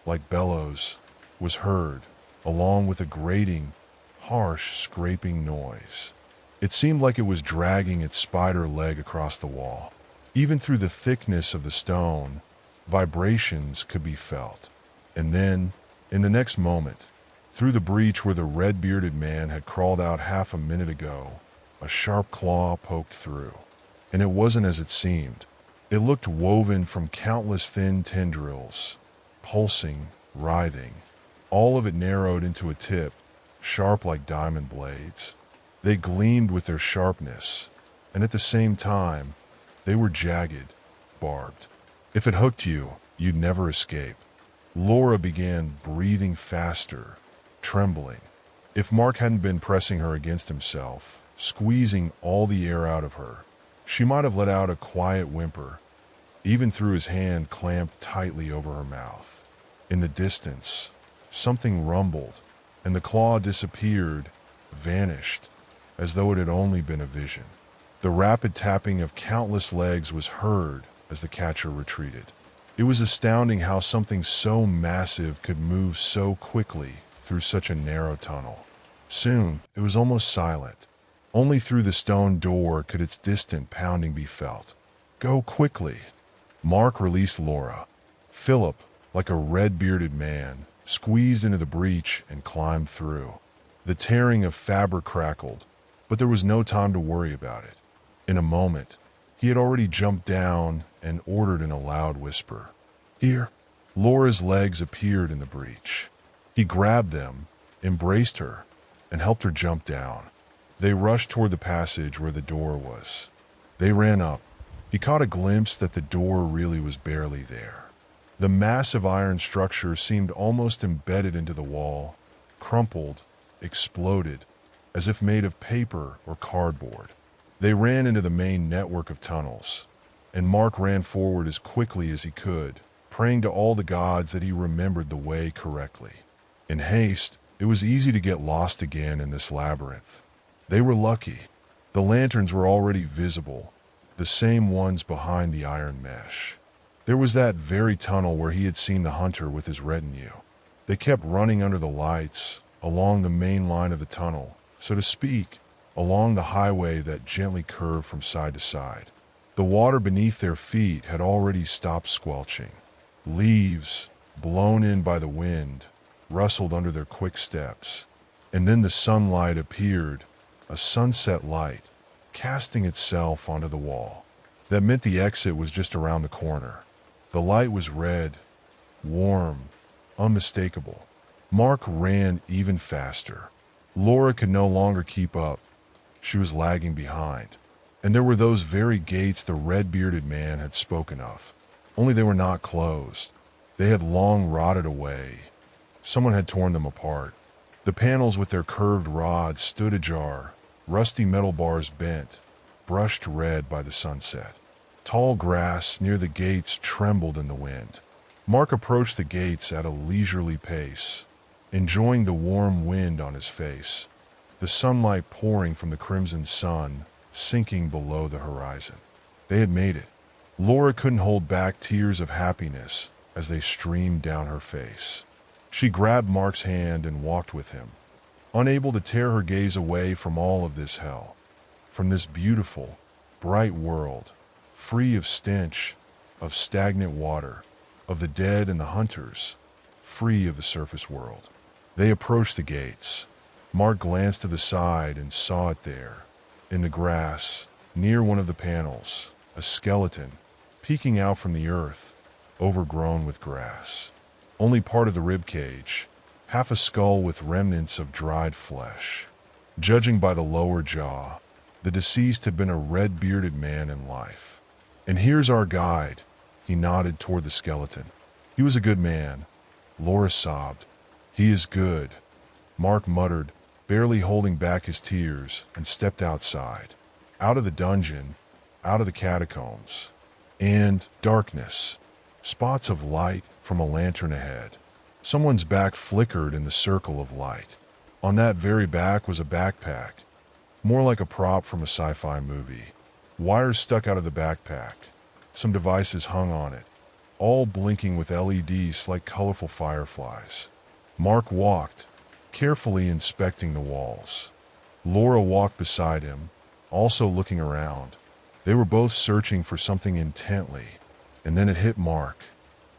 like bellows, was heard, along with a grating, harsh, scraping noise. It seemed like it was dragging its spider leg across the wall. Even through the thickness of the stone, vibrations could be felt. And then, in the next moment, through the breach where the red-bearded man had crawled out half a minute ago, a sharp claw poked through. And it wasn't as it seemed. It looked woven from countless thin tendrils, pulsing, writhing. All of it narrowed into a tip, sharp like diamond blades. They gleamed with their sharpness, and at the same time, they were jagged, barbed. If it hooked you, you'd never escape. Laura began breathing faster, trembling. If Mark hadn't been pressing her against himself, squeezing all the air out of her, she might have let out a quiet whimper, even through his hand clamped tightly over her mouth. In the distance, something rumbled, and the claw disappeared, vanished, as though it had only been a vision. The rapid tapping of countless legs was heard as the catcher retreated. It was astounding how something so massive could move so quickly through such a narrow tunnel. Soon, it was almost silent. Only through the stone door could its distant pounding be felt. Go quickly. Mark released Laura. Philip, like a red-bearded man, squeezed into the breach and climbed through. The tearing of fabric crackled, but there was no time to worry about it. In a moment, he had already jumped down and ordered in a loud whisper, "Here." Laura's legs appeared in the breach. He grabbed them, embraced her, and helped her jump down. They rushed toward the passage where the door was. They ran up. He caught a glimpse that the door really was barely there. The massive iron structure seemed almost embedded into the wall, crumpled, exploded, as if made of paper or cardboard. They ran into the main network of tunnels, and Mark ran forward as quickly as he could, praying to all the gods that he remembered the way correctly. In haste, it was easy to get lost again in this labyrinth. They were lucky. The lanterns were already visible, the same ones behind the iron mesh. There was that very tunnel where he had seen the hunter with his retinue. They kept running under the lights, along the main line of the tunnel, so to speak, along the highway that gently curved from side to side. The water beneath their feet had already stopped squelching. Leaves, blown in by the wind, rustled under their quick steps, and then the sunlight appeared, a sunset light, casting itself onto the wall. That meant the exit was just around the corner. The light was red, warm, unmistakable. Mark ran even faster. Laura could no longer keep up. She was lagging behind. And there were those very gates the red-bearded man had spoken of. Only they were not closed. They had long rotted away. Someone had torn them apart. The panels with their curved rods stood ajar, rusty metal bars bent, brushed red by the sunset. Tall grass near the gates trembled in the wind. Mark approached the gates at a leisurely pace, enjoying the warm wind on his face, the sunlight pouring from the crimson sun, sinking below the horizon. They had made it. Laura couldn't hold back tears of happiness as they streamed down her face. She grabbed Mark's hand and walked with him, unable to tear her gaze away from all of this hell, from this beautiful, bright world, free of stench, of stagnant water, of the dead and the hunters, free of the surface world. They approached the gates. Mark glanced to the side and saw it there, in the grass, near one of the panels, a skeleton, peeking out from the earth, overgrown with grass. Only part of the rib cage, half a skull with remnants of dried flesh. Judging by the lower jaw, the deceased had been a red-bearded man in life. "And here's our guide," he nodded toward the skeleton. "He was a good man," Laura sobbed. "He is good," Mark muttered, barely holding back his tears, and stepped outside. Out of the dungeon, out of the catacombs, and darkness. Spots of light from a lantern ahead. Someone's back flickered in the circle of light. On that very back was a backpack, more like a prop from a sci-fi movie. Wires stuck out of the backpack. Some devices hung on it, all blinking with LEDs like colorful fireflies. Mark walked, carefully inspecting the walls. Laura walked beside him, also looking around. They were both searching for something intently, and then it hit Mark.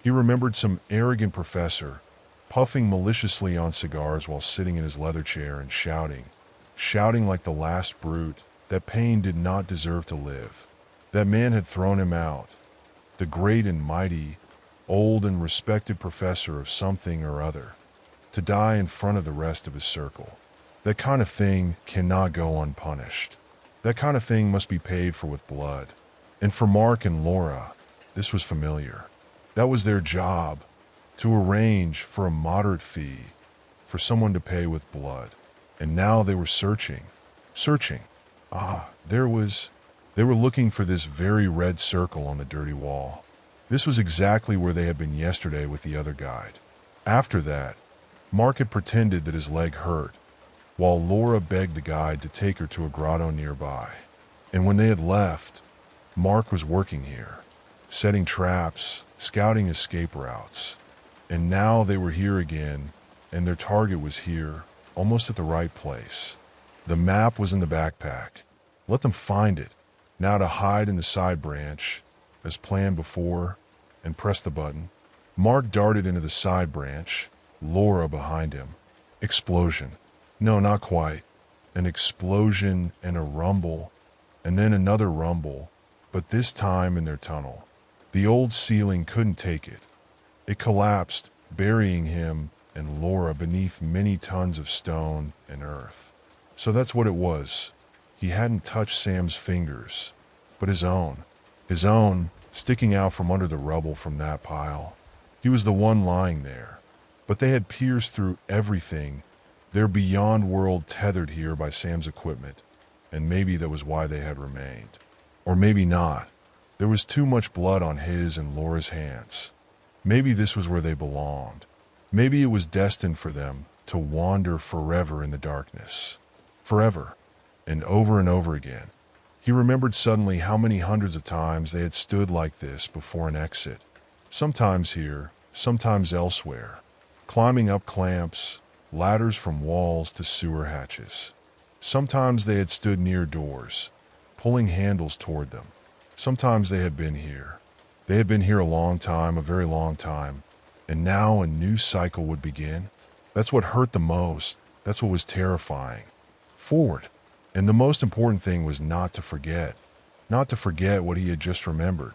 He remembered some arrogant professor, puffing maliciously on cigars while sitting in his leather chair and shouting like the last brute that Paine did not deserve to live. That man had thrown him out, the great and mighty, old and respected professor of something or other, to die in front of the rest of his circle. That kind of thing cannot go unpunished. That kind of thing must be paid for with blood. And for Mark and Laura, this was familiar. That was their job, to arrange for a moderate fee for someone to pay with blood. And now they were searching. Ah, they were looking for this very red circle on the dirty wall. This was exactly where they had been yesterday with the other guide. After that, Mark had pretended that his leg hurt, while Laura begged the guide to take her to a grotto nearby. And when they had left, Mark was working here, setting traps, scouting escape routes. And now they were here again, and their target was here, almost at the right place. The map was in the backpack. Let them find it. Now to hide in the side branch, as planned before, and press the button. Mark darted into the side branch, Laura behind him. Explosion. No, not quite. An explosion and a rumble, and then another rumble, but this time in their tunnel. The old ceiling couldn't take it. It collapsed, burying him and Laura beneath many tons of stone and earth. So that's what it was. He hadn't touched Sam's fingers, but his own, sticking out from under the rubble from that pile. He was the one lying there, but they had pierced through everything, their beyond world tethered here by Sam's equipment, and maybe that was why they had remained. Or maybe not. There was too much blood on his and Laura's hands. Maybe this was where they belonged. Maybe it was destined for them to wander forever in the darkness. Forever. And over again. He remembered suddenly how many hundreds of times they had stood like this before an exit. Sometimes here, sometimes elsewhere. Climbing up clamps, ladders from walls to sewer hatches. Sometimes they had stood near doors, pulling handles toward them. Sometimes they had been here. They had been here a long time, a very long time, and now a new cycle would begin. That's what hurt the most. That's what was terrifying. Forward. And the most important thing was not to forget what he had just remembered.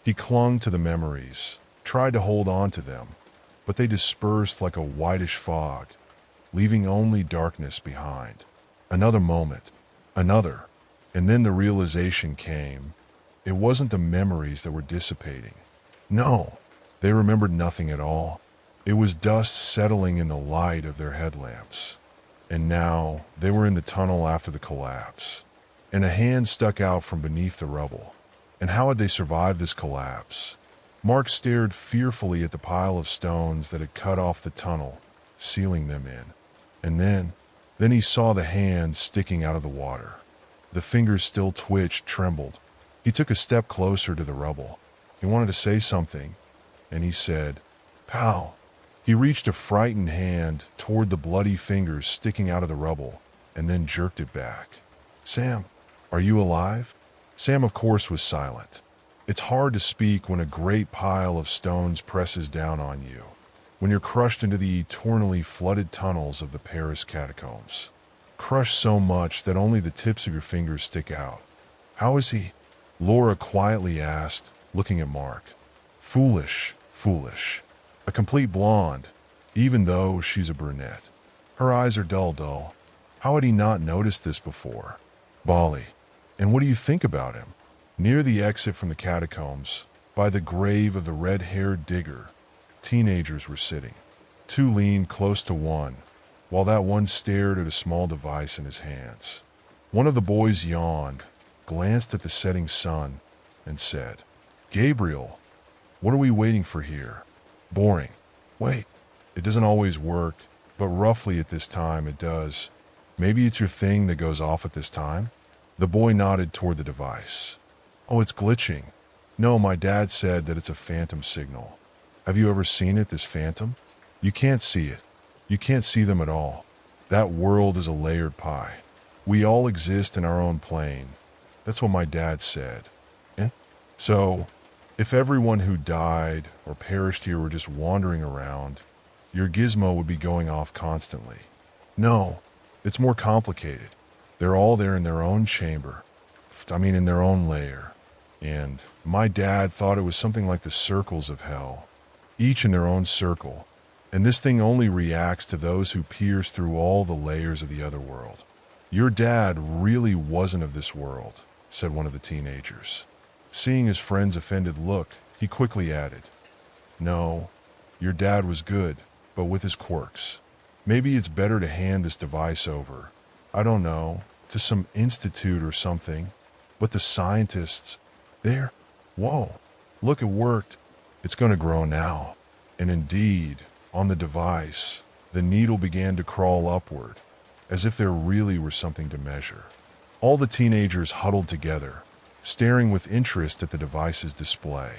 He clung to the memories, tried to hold on to them, but they dispersed like a whitish fog, leaving only darkness behind. Another moment, another, and then the realization came. It wasn't the memories that were dissipating. No, they remembered nothing at all. It was dust settling in the light of their headlamps. And now they were in the tunnel after the collapse, and a hand stuck out from beneath the rubble. And how had they survived this collapse? Mark stared fearfully at the pile of stones that had cut off the tunnel, sealing them in. And then he saw the hand sticking out of the water. The fingers still twitched, trembled. He took a step closer to the rubble. He wanted to say something, and he said, "Pal." He reached a frightened hand toward the bloody fingers sticking out of the rubble, and then jerked it back. "Sam, are you alive?" Sam, of course, was silent. It's hard to speak when a great pile of stones presses down on you, when you're crushed into the eternally flooded tunnels of the Paris catacombs. Crushed so much that only the tips of your fingers stick out. "How is he?" Laura quietly asked, looking at Mark. Foolish. A complete blonde, even though she's a brunette. Her eyes are dull. How had he not noticed this before? Bali. And what do you think about him? Near the exit from the catacombs, by the grave of the red-haired digger, teenagers were sitting. Two leaned close to one, while that one stared at a small device in his hands. One of the boys yawned, glanced at the setting sun, and said, "Gabriel, what are we waiting for here? Boring. Wait, it doesn't always work, but roughly at this time it does. Maybe it's your thing that goes off at this time?" The boy nodded toward the device. "Oh, it's glitching. No, my dad said that it's a phantom signal. Have you ever seen it, this phantom? You can't see it. You can't see them at all. That world is a layered pie. We all exist in our own plane. That's what my dad said. So, if everyone who died or perished here were just wandering around, your gizmo would be going off constantly. No, it's more complicated. They're all there in their own chamber. In their own layer. And my dad thought it was something like the circles of hell. Each in their own circle. And this thing only reacts to those who pierce through all the layers of the other world. Your dad really wasn't of this world, said one of the teenagers. Seeing his friend's offended look, he quickly added, No, your dad was good, but with his quirks. Maybe it's better to hand this device over, I don't know, to some institute or something. But the scientists, there, whoa, look, it worked. It's going to grow now. And indeed, on the device, the needle began to crawl upward, as if there really were something to measure. All the teenagers huddled together, staring with interest at the device's display.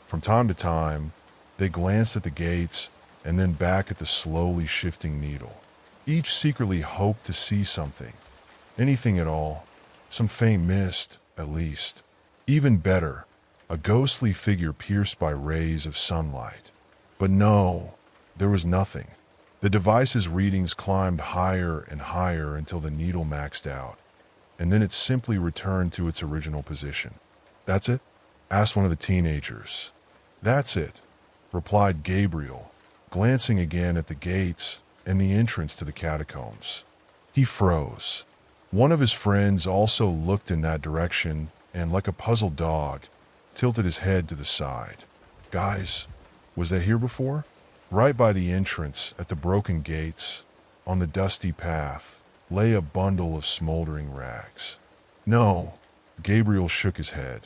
From time to time, they glanced at the gates and then back at the slowly shifting needle. Each secretly hoped to see something, anything at all, some faint mist, at least. Even better, a ghostly figure pierced by rays of sunlight. But no, there was nothing. The device's readings climbed higher and higher until the needle maxed out, and then it simply returned to its original position. That's it? Asked one of the teenagers. That's it, replied Gabriel, glancing again at the gates and the entrance to the catacombs. He froze. One of his friends also looked in that direction and, like a puzzled dog, tilted his head to the side. Guys, was that here before? Right by the entrance, at the broken gates, on the dusty path, lay a bundle of smoldering rags. No, Gabriel shook his head.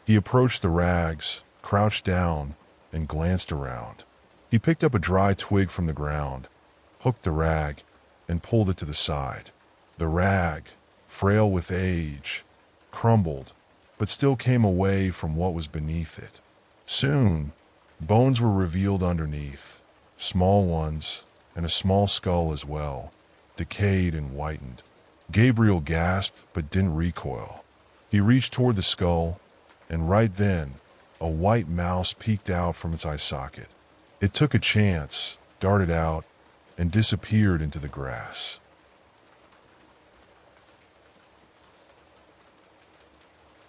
He approached the rags, crouched down, and glanced around. He picked up a dry twig from the ground, hooked the rag, and pulled it to the side. The rag, frail with age, crumbled, but still came away from what was beneath it. Soon, bones were revealed underneath, small ones, and a small skull as well, decayed and whitened. Gabriel gasped but didn't recoil. He reached toward the skull, and right then, a white mouse peeked out from its eye socket. It took a chance, darted out, and disappeared into the grass.